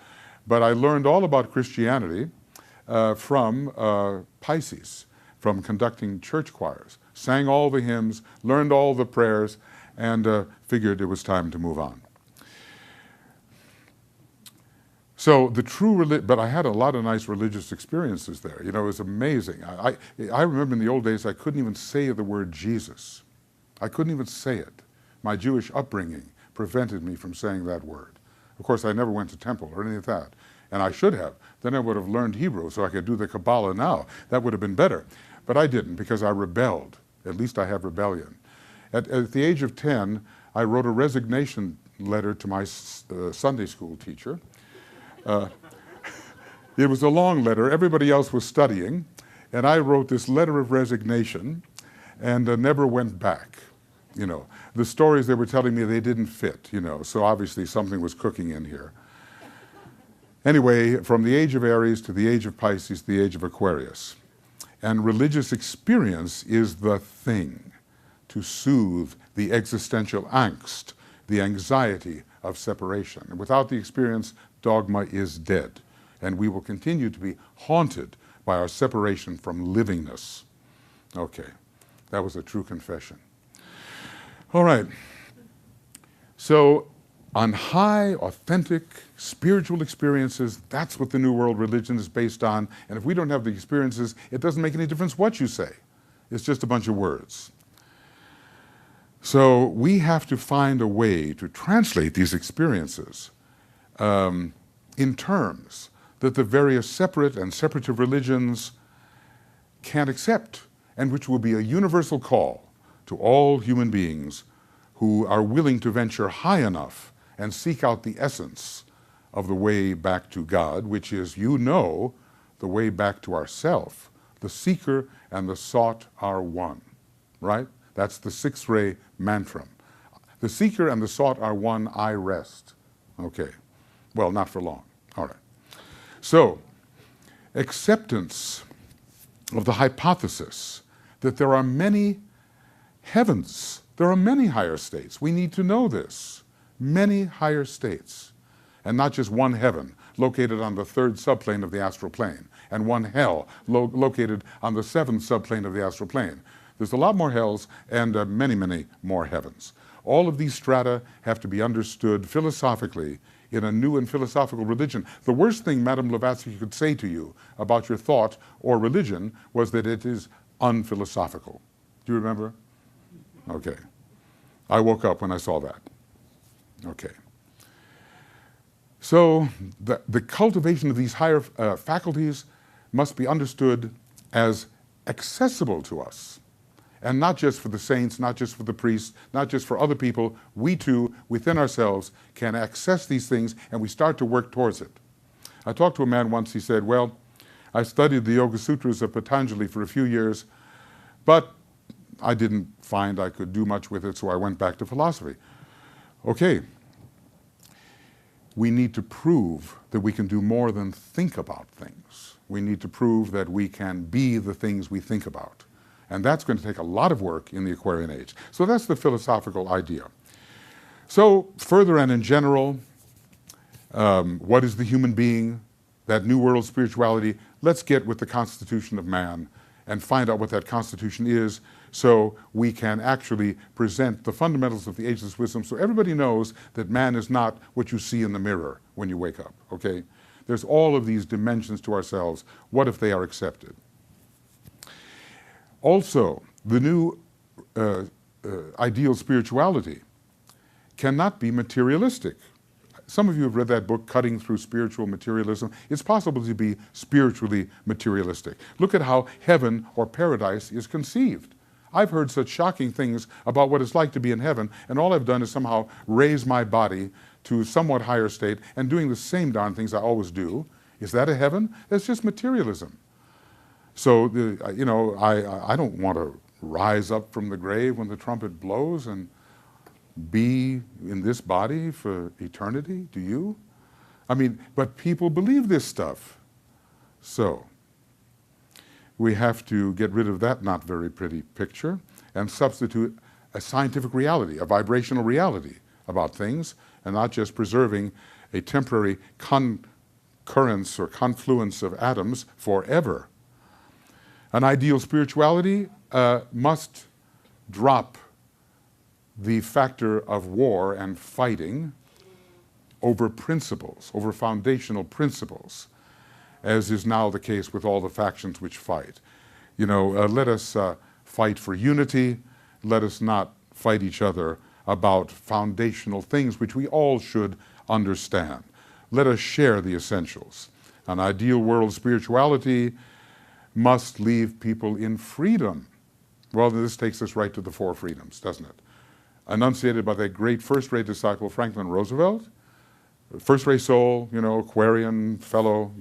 But I learned all about Christianity from Pisces, from conducting church choirs, sang all the hymns, learned all the prayers, and figured it was time to move on. So the true but I had a lot of nice religious experiences there. You know, it was amazing. I remember in the old days I couldn't even say the word Jesus. I couldn't even say it. My Jewish upbringing prevented me from saying that word. Of course, I never went to temple or any of that. And I should have. Then I would have learned Hebrew so I could do the Kabbalah now. That would have been better. But I didn't because I rebelled. At least I have rebellion. At the age of 10, I wrote a resignation letter to my Sunday school teacher. It was a long letter. Everybody else was studying. And I wrote this letter of resignation and never went back. You know, the stories they were telling me, they didn't fit, you know, so obviously something was cooking in here. Anyway, from the age of Aries to the age of Pisces, the age of Aquarius. And religious experience is the thing to soothe the existential angst, the anxiety of separation. And without the experience, dogma is dead. And we will continue to be haunted by our separation from livingness. Okay, that was a true confession. All right, so on high, authentic, spiritual experiences, that's what the New World religion is based on. And if we don't have the experiences, it doesn't make any difference what you say. It's just a bunch of words. So we have to find a way to translate these experiences in terms that the various separate and separative religions can't accept, and which will be a universal call to all human beings who are willing to venture high enough and seek out the essence of the way back to God, which is, you know, the way back to ourself. The seeker and the sought are one, right? That's the six-ray mantra. The seeker and the sought are one, I rest. Okay, well, not for long. All right. So, acceptance of the hypothesis that there are many heavens, there are many higher states. We need to know this. Many higher states, and not just one heaven located on the third subplane of the astral plane, and one hell located on the seventh subplane of the astral plane. There's a lot more hells and many, many more heavens. All of these strata have to be understood philosophically in a new and philosophical religion. The worst thing Madame Blavatsky could say to you about your thought or religion was that it is unphilosophical. Do you remember? Okay. I woke up when I saw that. Okay. So the cultivation of these higher faculties must be understood as accessible to us. And not just for the saints, not just for the priests, not just for other people. We too, within ourselves, can access these things, and we start to work towards it. I talked to a man once. He said, well, I studied the Yoga Sutras of Patanjali for a few years, but I didn't find I could do much with it, so I went back to philosophy. Okay. We need to prove that we can do more than think about things. We need to prove that we can be the things we think about. And that's going to take a lot of work in the Aquarian age. So that's the philosophical idea. So further and in general, what is the human being? That New World spirituality. Let's get with the constitution of man and find out what that constitution is so we can actually present the fundamentals of the ageless wisdom so everybody knows that man is not what you see in the mirror when you wake up, okay? There's all of these dimensions to ourselves. What if they are accepted? Also, the new ideal spirituality cannot be materialistic. Some of you have read that book, Cutting Through Spiritual Materialism. It's possible to be spiritually materialistic. Look at how heaven or paradise is conceived. I've heard such shocking things about what it's like to be in heaven, and all I've done is somehow raise my body to a somewhat higher state and doing the same darn things I always do. Is that a heaven? That's just materialism. So, you know, I don't want to rise up from the grave when the trumpet blows and be in this body for eternity. Do you? I mean, but people believe this stuff. So, we have to get rid of that not very pretty picture and substitute a scientific reality, a vibrational reality about things, and not just preserving a temporary concurrence or confluence of atoms forever. An ideal spirituality must drop the factor of war and fighting over principles, over foundational principles, as is now the case with all the factions which fight. You know, let us fight for unity. Let us not fight each other about foundational things which we all should understand. let us share the essentials. An ideal world spirituality must leave people in freedom. Well, this takes us right to the four freedoms, doesn't it? Enunciated by that great first-rate disciple, Franklin Roosevelt. First-rate soul, Aquarian fellow,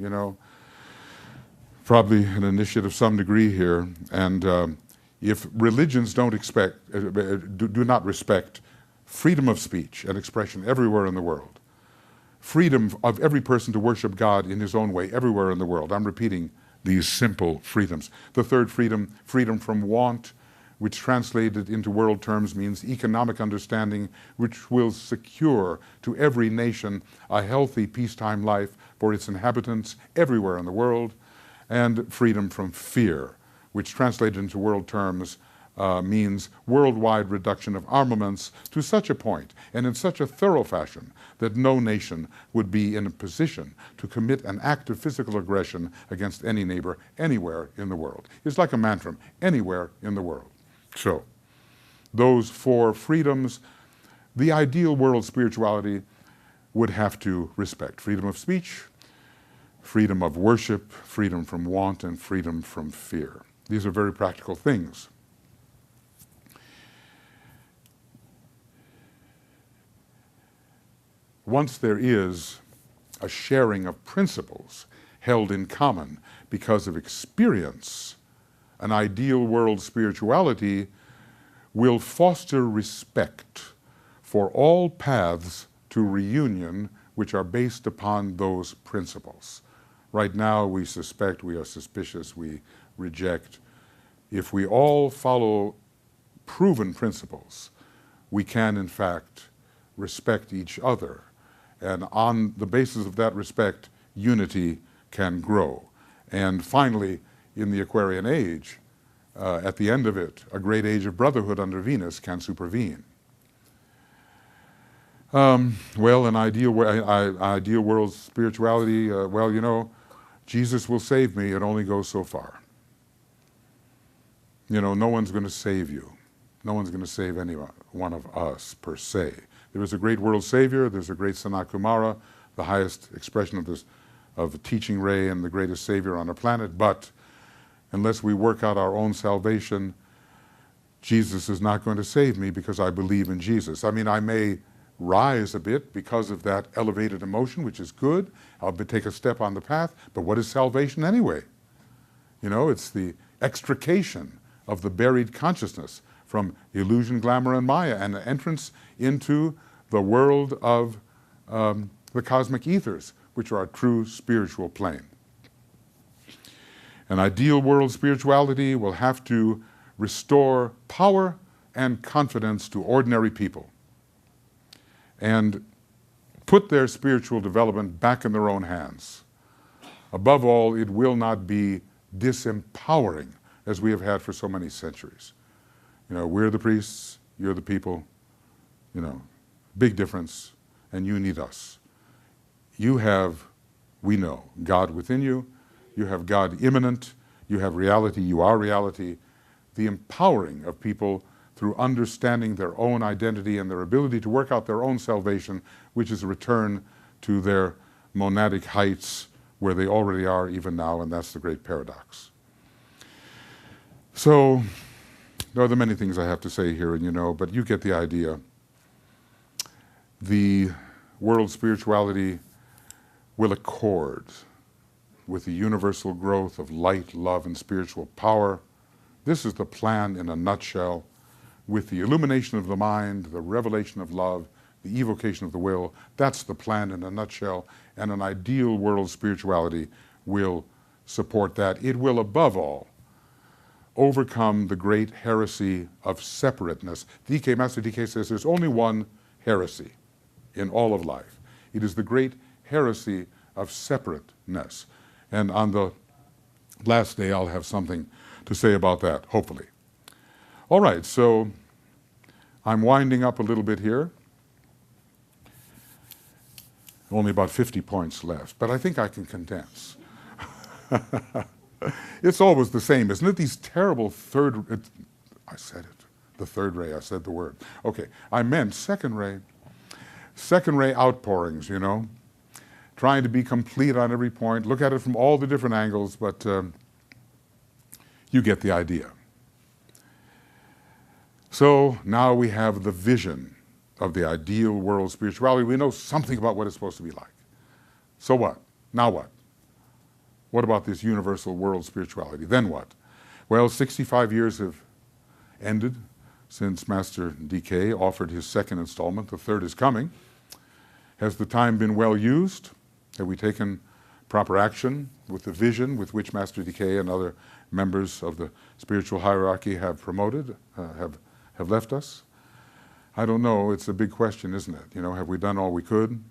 probably an initiate of some degree here. And if religions do not respect freedom of speech and expression everywhere in the world, freedom of every person to worship God in his own way everywhere in the world. I'm repeating these simple freedoms. The third freedom, freedom from want, which translated into world terms means economic understanding, which will secure to every nation a healthy peacetime life for its inhabitants everywhere in the world. And freedom from fear, which translated into world terms means worldwide reduction of armaments to such a point and in such a thorough fashion that no nation would be in a position to commit an act of physical aggression against any neighbor anywhere in the world. It's like a mantra, anywhere in the world. So, those four freedoms, the ideal world spirituality would have to respect: freedom of speech, freedom of worship, freedom from want, and freedom from fear. These are very practical things. Once there is a sharing of principles held in common because of experience, an ideal world spirituality will foster respect for all paths to reunion which are based upon those principles. Right now we suspect, we are suspicious, we reject. If we all follow proven principles, we can in fact respect each other. And on the basis of that respect, unity can grow. And finally, in the Aquarian age, at the end of it, a great age of brotherhood under Venus can supervene. Well, an ideal world spirituality, Jesus will save me. It only goes so far. No one's going to save you. No one's going to save any one of us, per se. There is a great world savior. There's a great Sanat Kumara, the highest expression of the teaching ray and the greatest savior on the planet. But unless we work out our own salvation, Jesus is not going to save me because I believe in Jesus. I mean, I may rise a bit because of that elevated emotion, which is good. I'll take a step on the path. But what is salvation anyway? It's the extrication of the buried consciousness from illusion, glamour, and Maya, and the entrance into the world of the cosmic ethers, which are a true spiritual plane. An ideal world spirituality will have to restore power and confidence to ordinary people and put their spiritual development back in their own hands. Above all, it will not be disempowering as we have had for so many centuries. We're the priests, you're the people, big difference, and you need us. You have, we know, God within you. You have God immanent. You have reality. You are reality. The empowering of people through understanding their own identity and their ability to work out their own salvation, which is a return to their monadic heights where they already are even now, and that's the great paradox. So, there are many things I have to say here, and but you get the idea. The world spirituality will accord with the universal growth of light, love, and spiritual power. This is the plan in a nutshell, with the illumination of the mind, the revelation of love, the evocation of the will. That's the plan in a nutshell, and an ideal world spirituality will support that. It will, above all, overcome the great heresy of separateness. Master DK says there's only one heresy in all of life. It is the great heresy of separateness. And on the last day, I'll have something to say about that, hopefully. All right, so I'm winding up a little bit here. Only about 50 points left, but I think I can condense. It's always the same, isn't it? These terrible I said it, the third ray, I said the word. Okay, I meant second ray outpourings, trying to be complete on every point, look at it from all the different angles, but you get the idea. So now we have the vision of the ideal world spirituality. We know something about what it's supposed to be like. So what? Now what? What about this universal world spirituality? Then what? Well, 65 years have ended since Master DK offered his second installment. The third is coming. Has the time been well used? Have we taken proper action with the vision with which Master DK and other members of the spiritual hierarchy have promoted, have left us? I don't know. It's a big question, isn't it? You know, have we done all we could?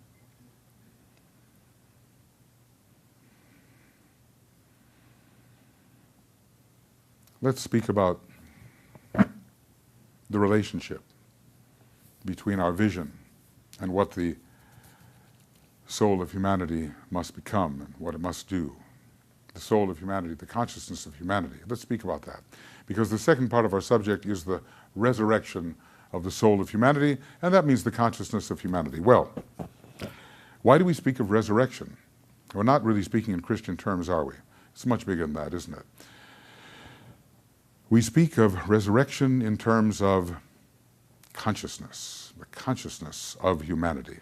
Let's speak about the relationship between our vision and what the soul of humanity must become and what it must do. The soul of humanity, the consciousness of humanity. Let's speak about that. Because the second part of our subject is the resurrection of the soul of humanity, and that means the consciousness of humanity. Well, why do we speak of resurrection? We're not really speaking in Christian terms, are we? It's much bigger than that, isn't it? We speak of resurrection in terms of consciousness, the consciousness of humanity.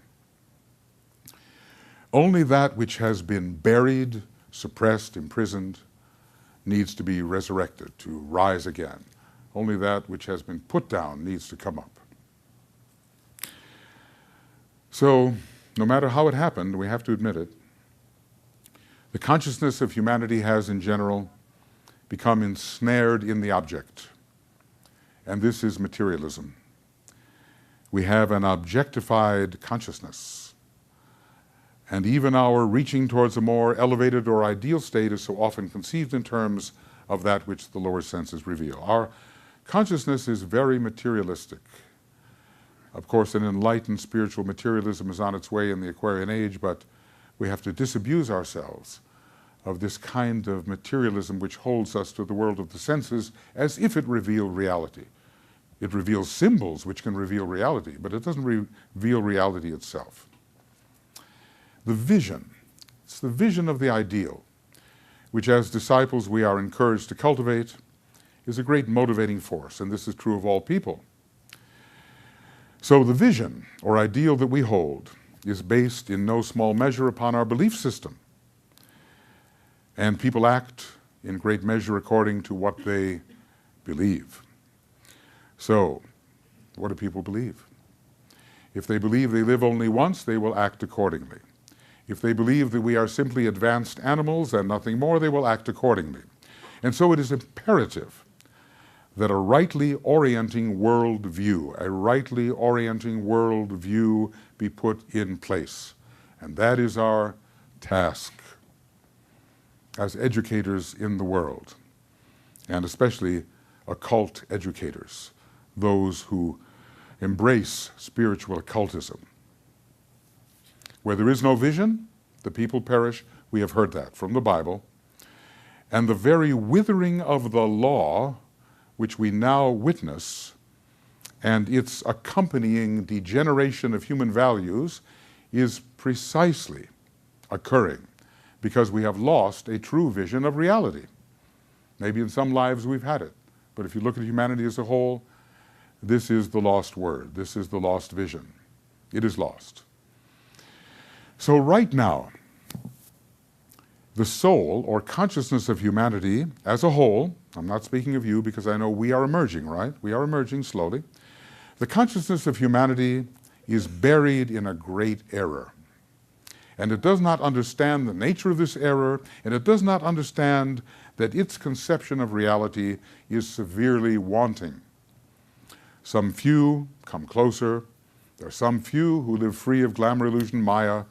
Only that which has been buried, suppressed, imprisoned, needs to be resurrected, to rise again. Only that which has been put down needs to come up. So, no matter how it happened, we have to admit it, the consciousness of humanity has in general become ensnared in the object. And this is materialism. We have an objectified consciousness. And even our reaching towards a more elevated or ideal state is so often conceived in terms of that which the lower senses reveal. Our consciousness is very materialistic. Of course, an enlightened spiritual materialism is on its way in the Aquarian age, but we have to disabuse ourselves of this kind of materialism which holds us to the world of the senses as if it revealed reality. It reveals symbols which can reveal reality, but it doesn't reveal reality itself. The vision, it's the vision of the ideal, which as disciples we are encouraged to cultivate, is a great motivating force, and this is true of all people. So the vision, or ideal that we hold, is based in no small measure upon our belief system. And people act in great measure according to what they believe. So, what do people believe? If they believe they live only once, they will act accordingly. If they believe that we are simply advanced animals and nothing more, they will act accordingly. And so it is imperative that a rightly orienting worldview, be put in place. And that is our task as educators in the world, and especially occult educators, those who embrace spiritual occultism. Where there is no vision, the people perish. We have heard that from the Bible. And the very withering of the law, which we now witness, and its accompanying degeneration of human values, is precisely occurring because we have lost a true vision of reality. Maybe in some lives we've had it, but if you look at humanity as a whole, this is the lost word. This is the lost vision. It is lost. So right now, the soul or consciousness of humanity as a whole, I'm not speaking of you because I know we are emerging, right? We are emerging slowly. The consciousness of humanity is buried in a great error. And it does not understand the nature of this error, and it does not understand that its conception of reality is severely wanting. Some few come closer. There are some few who live free of glamour, illusion, Maya,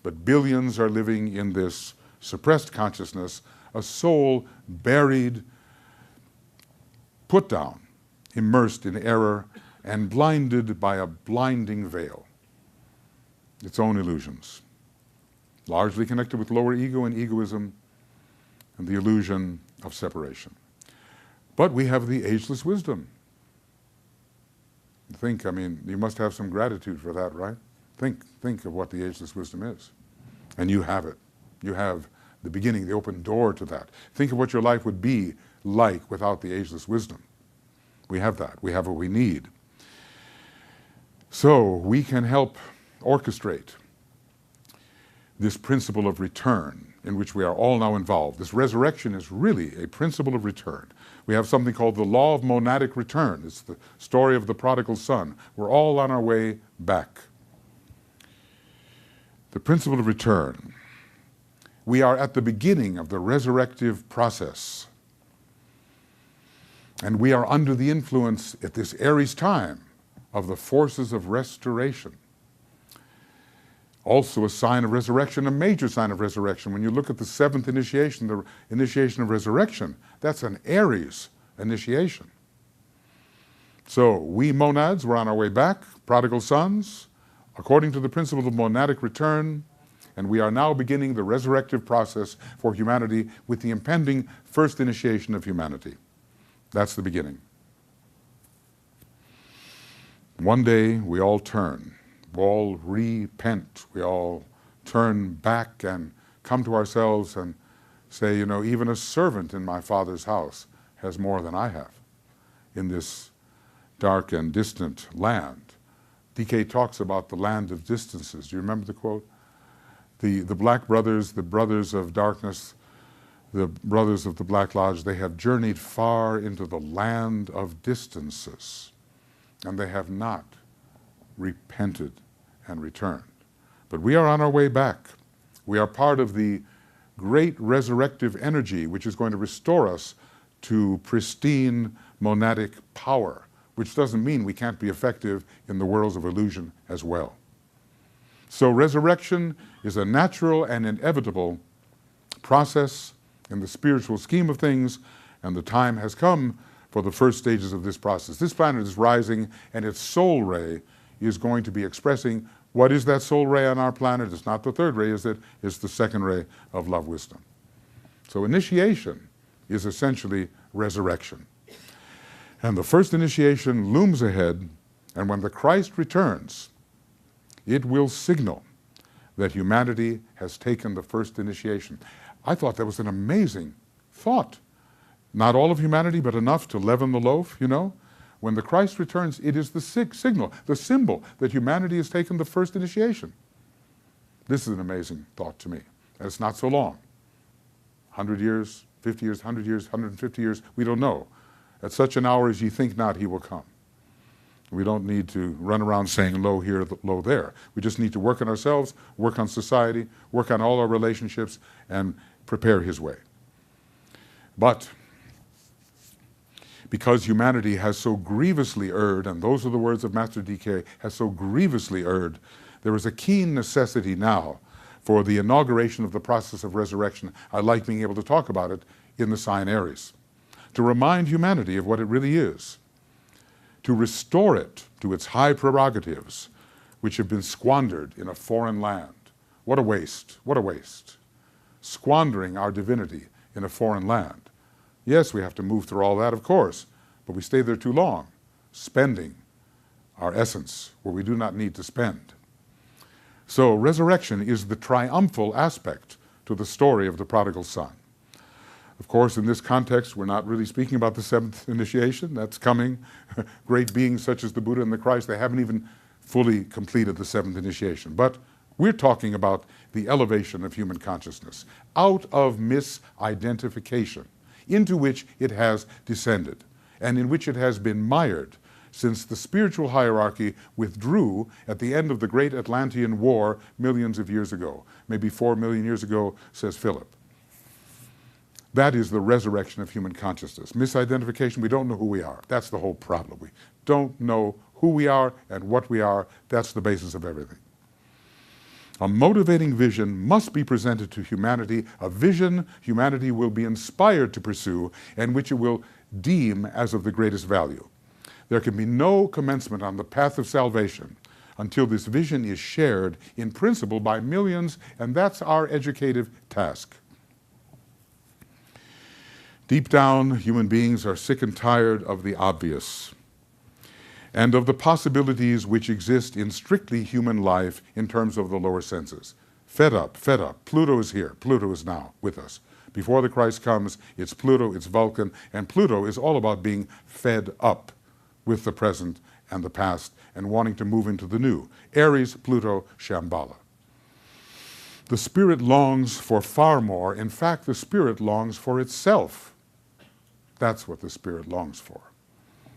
but billions are living in this suppressed consciousness, a soul buried, put down, immersed in error, and blinded by a blinding veil, its own illusions, largely connected with lower ego and egoism and the illusion of separation. But we have the ageless wisdom. Think, I mean, you must have some gratitude for that, right? Think of what the ageless wisdom is. And you have it. You have the beginning, the open door to that. Think of what your life would be like without the ageless wisdom. We have that. We have what we need. So we can help orchestrate this principle of return in which we are all now involved. This resurrection is really a principle of return. We have something called the Law of Monadic Return. It's the story of the prodigal son. We're all on our way back. The principle of return. We are at the beginning of the resurrective process. And we are under the influence at this Aries time of the forces of restoration. Also a sign of resurrection, a major sign of resurrection. When you look at the seventh initiation, the initiation of resurrection, that's an Aries initiation. So we monads, we're on our way back, prodigal sons, according to the principle of monadic return, and we are now beginning the resurrective process for humanity with the impending first initiation of humanity. That's the beginning. One day we all turn. We all repent. We all turn back and come to ourselves and say, you know, even a servant in my Father's house has more than I have in this dark and distant land. DK talks about the land of distances. Do you remember the quote? The black brothers, the brothers of darkness, the brothers of the Black Lodge, they have journeyed far into the land of distances, and they have not repented and returned. But we are on our way back. We are part of the great resurrective energy which is going to restore us to pristine monadic power, which doesn't mean we can't be effective in the worlds of illusion as well. So resurrection is a natural and inevitable process in the spiritual scheme of things, and the time has come for the first stages of this process. This planet is rising, and its soul ray is going to be expressing what is that soul ray on our planet. It's not the third ray, is it? It's the second ray of love wisdom. So initiation is essentially resurrection. And the first initiation looms ahead, and when the Christ returns, it will signal that humanity has taken the first initiation. I thought that was an amazing thought. Not all of humanity, but enough to leaven the loaf, you know? When the Christ returns, it is the signal, the symbol that humanity has taken the first initiation. This is an amazing thought to me. And it's not so long. 100 years, 50 years, 100 years, 150 years, we don't know. At such an hour as ye think not, he will come. We don't need to run around saying, lo here, lo there. We just need to work on ourselves, work on society, work on all our relationships, and prepare his way. But because humanity has so grievously erred, and those are the words of Master DK, has so grievously erred, there is a keen necessity now for the inauguration of the process of resurrection. I like being able to talk about it in the sign Aries, to remind humanity of what it really is, to restore it to its high prerogatives, which have been squandered in a foreign land. What a waste, what a waste. Squandering our divinity in a foreign land. Yes, we have to move through all that, of course, but we stay there too long, spending our essence where we do not need to spend. So resurrection is the triumphal aspect to the story of the prodigal son. Of course, in this context, we're not really speaking about the seventh initiation. That's coming. Great beings such as the Buddha and the Christ, they haven't even fully completed the seventh initiation. But we're talking about the elevation of human consciousness out of misidentification into which it has descended and in which it has been mired since the spiritual hierarchy withdrew at the end of the great Atlantean War millions of years ago. Maybe 4 million years ago, says Philip. That is the resurrection of human consciousness. Misidentification, we don't know who we are. That's the whole problem. We don't know who we are and what we are. That's the basis of everything. A motivating vision must be presented to humanity, a vision humanity will be inspired to pursue and which it will deem as of the greatest value. There can be no commencement on the path of salvation until this vision is shared in principle by millions, and that's our educative task. Deep down, human beings are sick and tired of the obvious and of the possibilities which exist in strictly human life in terms of the lower senses. Fed up, fed up. Pluto is here. Pluto is now with us. Before the Christ comes, it's Pluto, it's Vulcan, and Pluto is all about being fed up with the present and the past and wanting to move into the new. Aries, Pluto, Shambhala. The spirit longs for far more. In fact, the spirit longs for itself. That's what the spirit longs for.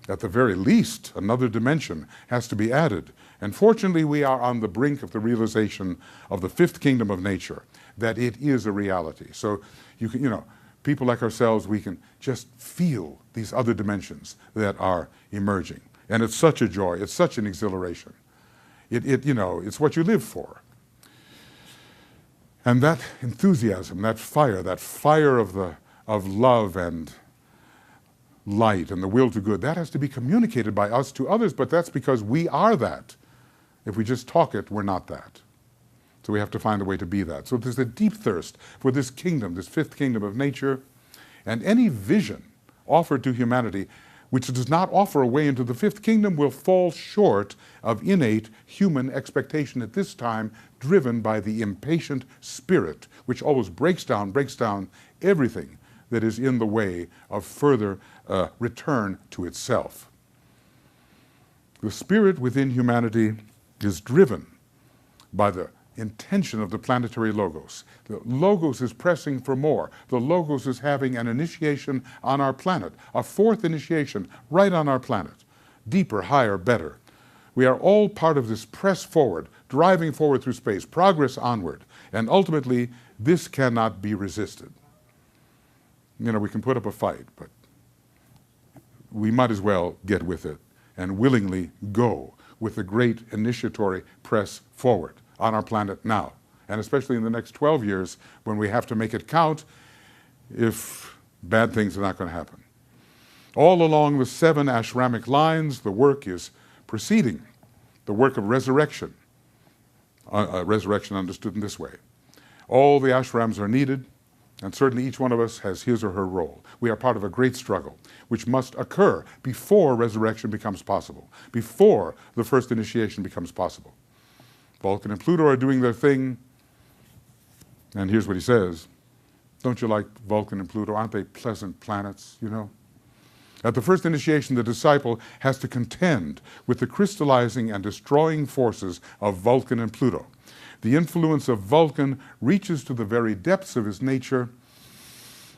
At the very least, another dimension has to be added. And fortunately, we are on the brink of the realization of the fifth kingdom of nature, that it is a reality. So you can, people like ourselves, we can just feel these other dimensions that are emerging. And it's such a joy, it's such an exhilaration. It's what you live for. And that enthusiasm, that fire of love and light and the will to good, that has to be communicated by us to others, but that's because we are that. If we just talk it, we're not that. So we have to find a way to be that. So there's a deep thirst for this kingdom, this fifth kingdom of nature, and any vision offered to humanity which does not offer a way into the fifth kingdom will fall short of innate human expectation at this time, driven by the impatient spirit, which always breaks down everything that is in the way of further return to itself. The spirit within humanity is driven by the intention of the planetary logos. The logos is pressing for more. The logos is having an initiation on our planet, a fourth initiation right on our planet. Deeper, higher, better. We are all part of this press forward, driving forward through space, progress onward, and ultimately this cannot be resisted. We can put up a fight, but we might as well get with it and willingly go with the great initiatory press forward on our planet now, and especially in the next 12 years when we have to make it count if bad things are not going to happen. All along the 7 ashramic lines, the work is proceeding, the work of resurrection, resurrection understood in this way. All the ashrams are needed, and certainly each one of us has his or her role. We are part of a great struggle, which must occur before resurrection becomes possible, before the first initiation becomes possible. Vulcan and Pluto are doing their thing, and here's what he says. Don't you like Vulcan and Pluto? Aren't they pleasant planets, At the first initiation, the disciple has to contend with the crystallizing and destroying forces of Vulcan and Pluto. The influence of Vulcan reaches to the very depths of his nature,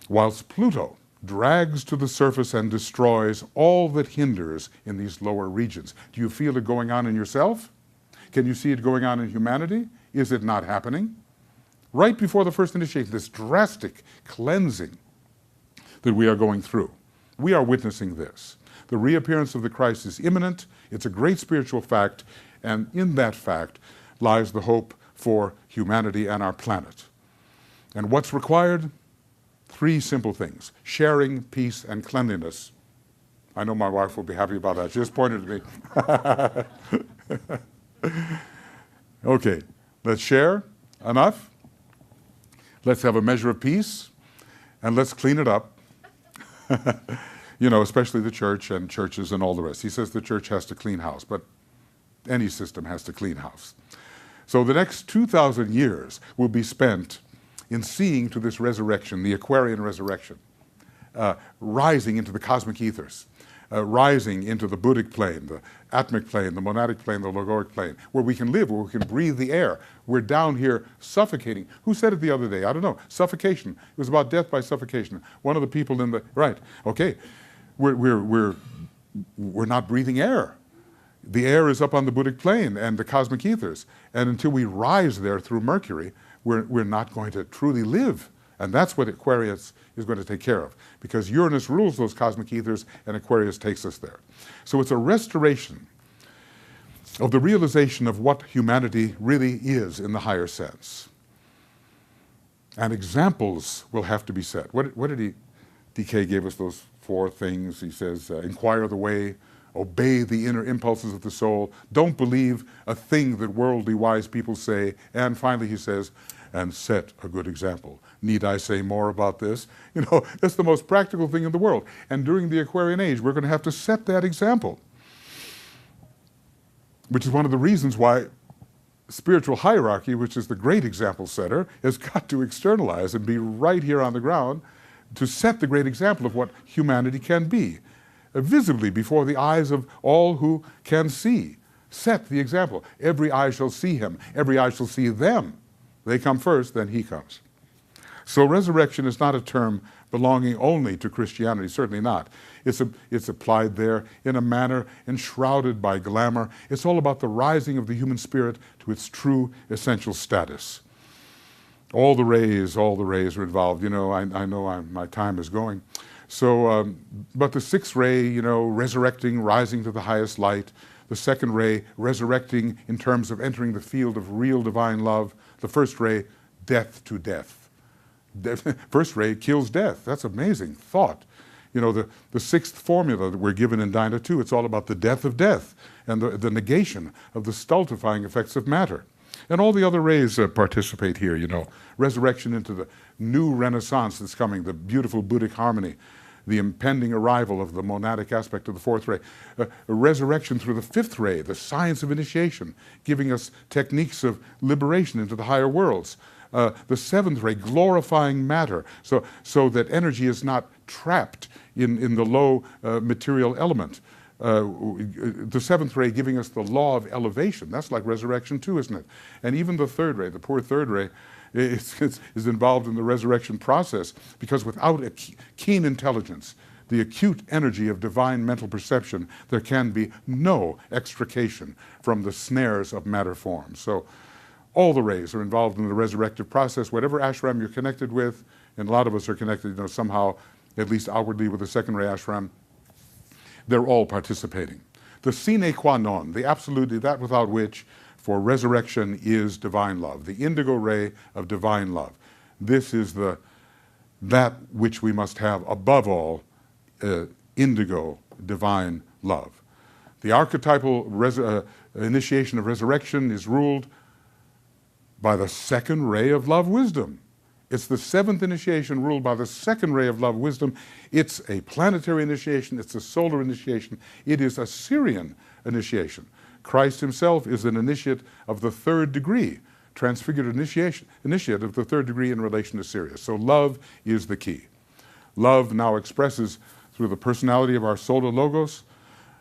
whilst Pluto drags to the surface and destroys all that hinders in these lower regions. Do you feel it going on in yourself? Can you see it going on in humanity? Is it not happening? Right before the first initiation, this drastic cleansing that we are going through, we are witnessing this. The reappearance of the Christ is imminent. It's a great spiritual fact, and in that fact lies the hope for humanity and our planet. And what's required? 3 simple things: sharing, peace, and cleanliness. I know my wife will be happy about that. She just pointed at me. Okay, let's share enough. Let's have a measure of peace, and let's clean it up. Especially the church and churches and all the rest. He says the church has to clean house, but any system has to clean house. So the next 2,000 years will be spent in seeing to this resurrection, the Aquarian resurrection, rising into the cosmic ethers, rising into the Buddhic plane, the Atmic plane, the Monadic plane, the Logoic plane, where we can live, where we can breathe the air. We're down here suffocating. Who said it the other day? I don't know. Suffocation. It was about death by suffocation. One of the people in the, right, okay. We're not breathing air. The air is up on the Buddhic plane and the cosmic ethers. And until we rise there through Mercury, we're not going to truly live. And that's what Aquarius is going to take care of, because Uranus rules those cosmic ethers and Aquarius takes us there. So it's a restoration of the realization of what humanity really is in the higher sense. And examples will have to be set. What did he, DK gave us those 4 things. He says, inquire the way, obey the inner impulses of the soul, don't believe a thing that worldly wise people say, and finally he says, and set a good example. Need I say more about this? That's the most practical thing in the world. And during the Aquarian age, we're going to have to set that example, which is one of the reasons why spiritual hierarchy, which is the great example setter, has got to externalize and be right here on the ground to set the great example of what humanity can be, visibly before the eyes of all who can see. Set the example. Every eye shall see him. Every eye shall see them. They come first, then he comes. So resurrection is not a term belonging only to Christianity, certainly not. It's applied there in a manner enshrouded by glamour. It's all about the rising of the human spirit to its true essential status. All the rays are involved. You know, I know my time is going. So, but the sixth ray, you know, resurrecting, rising to the highest light. The second ray, resurrecting in terms of entering the field of real divine love. The first ray, death to death. First ray kills death. That's amazing thought. You know, the sixth formula that we're given in Dina 2, it's all about the death of death and the negation of the stultifying effects of matter. And all the other rays participate here, you know. Resurrection into the new renaissance that's coming, the beautiful Buddhic harmony, the impending arrival of the monadic aspect of the fourth ray. A resurrection through the fifth ray, the science of initiation, giving us techniques of liberation into the higher worlds. The seventh ray, glorifying matter, so that energy is not trapped in the low material element. The seventh ray giving us the law of elevation. That's like resurrection too, isn't it? And even the third ray, the poor third ray, is involved in the resurrection process, because without a keen intelligence, the acute energy of divine mental perception, there can be no extrication from the snares of matter form. So all the rays are involved in the resurrective process. Whatever ashram you're connected with, and a lot of us are connected, you know, somehow, at least outwardly, with the second ray ashram, they're all participating. The sine qua non, the absolutely, that without which for resurrection is divine love, the indigo ray of divine love. This is that which we must have above all, indigo divine love. The archetypal initiation of resurrection is ruled by the second ray of love wisdom. It's the seventh initiation ruled by the second ray of love wisdom. It's a planetary initiation. It's a solar initiation. It is a Syrian initiation. Christ himself is an initiate of the third degree, transfigured initiate of the third degree in relation to Sirius. So love is the key. Love now expresses through the personality of our solar logos,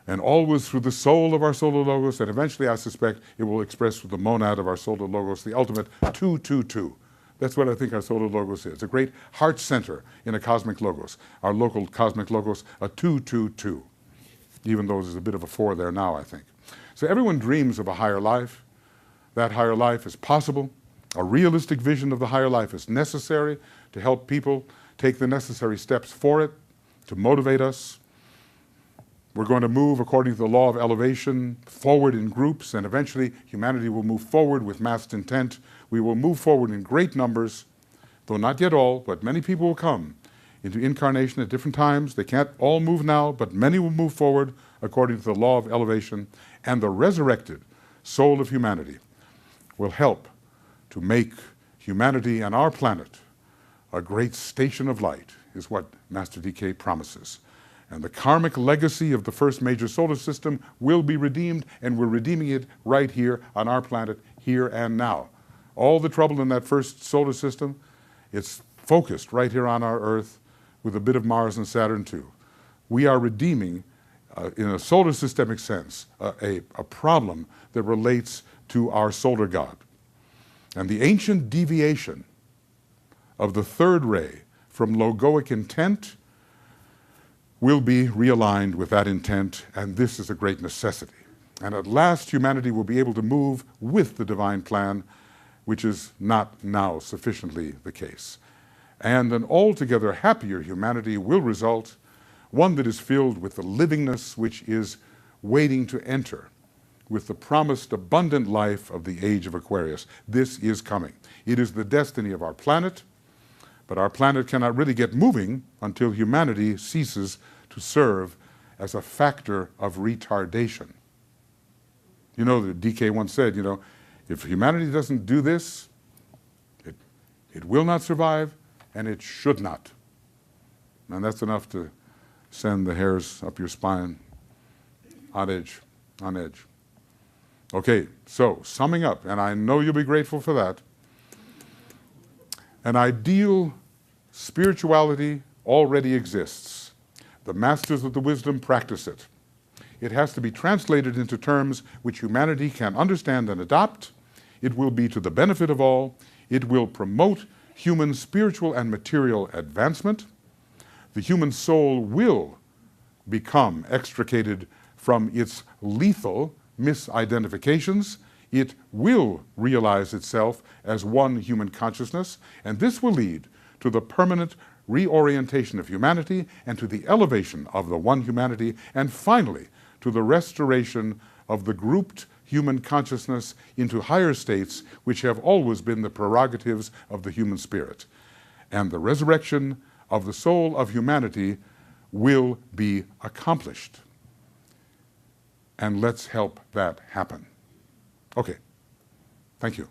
and always through the soul of our solar logos, and eventually, I suspect, it will express through the monad of our solar logos, the ultimate 222. That's what I think our solar logos is, a great heart center in a cosmic logos. Our local cosmic logos, a 222, even though there's a bit of a 4 there now, I think. So everyone dreams of a higher life. That higher life is possible. A realistic vision of the higher life is necessary to help people take the necessary steps for it, to motivate us. We're going to move according to the law of elevation, forward in groups, and eventually humanity will move forward with massed intent. We will move forward in great numbers, though not yet all, but many people will come into incarnation at different times. They can't all move now, but many will move forward according to the law of elevation, and the resurrected soul of humanity will help to make humanity and our planet a great station of light, is what Master DK promises. And the karmic legacy of the first major solar system will be redeemed, and we're redeeming it right here on our planet, here and now. All the trouble in that first solar system, it's focused right here on our Earth with a bit of Mars and Saturn too. We are redeeming, in a solar systemic sense, a problem that relates to our solar god. And the ancient deviation of the third ray from logoic intent will be realigned with that intent, and this is a great necessity. And at last, humanity will be able to move with the divine plan, which is not now sufficiently the case. And an altogether happier humanity will result, one that is filled with the livingness which is waiting to enter, with the promised abundant life of the age of Aquarius. This is coming. It is the destiny of our planet, but our planet cannot really get moving until humanity ceases to serve as a factor of retardation. You know, the DK once said, you know, if humanity doesn't do this, it will not survive, and it should not. And that's enough to send the hairs up your spine on edge, on edge. Okay, so summing up, and I know you'll be grateful for that, an ideal spirituality already exists. The masters of the wisdom practice it. It has to be translated into terms which humanity can understand and adopt. It will be to the benefit of all. It will promote human spiritual and material advancement. The human soul will become extricated from its lethal misidentifications. It will realize itself as one human consciousness, and this will lead to the permanent reorientation of humanity and to the elevation of the one humanity, and finally to the restoration of the grouped human consciousness into higher states which have always been the prerogatives of the human spirit. And the resurrection of the soul of humanity will be accomplished. And let's help that happen. Okay, thank you.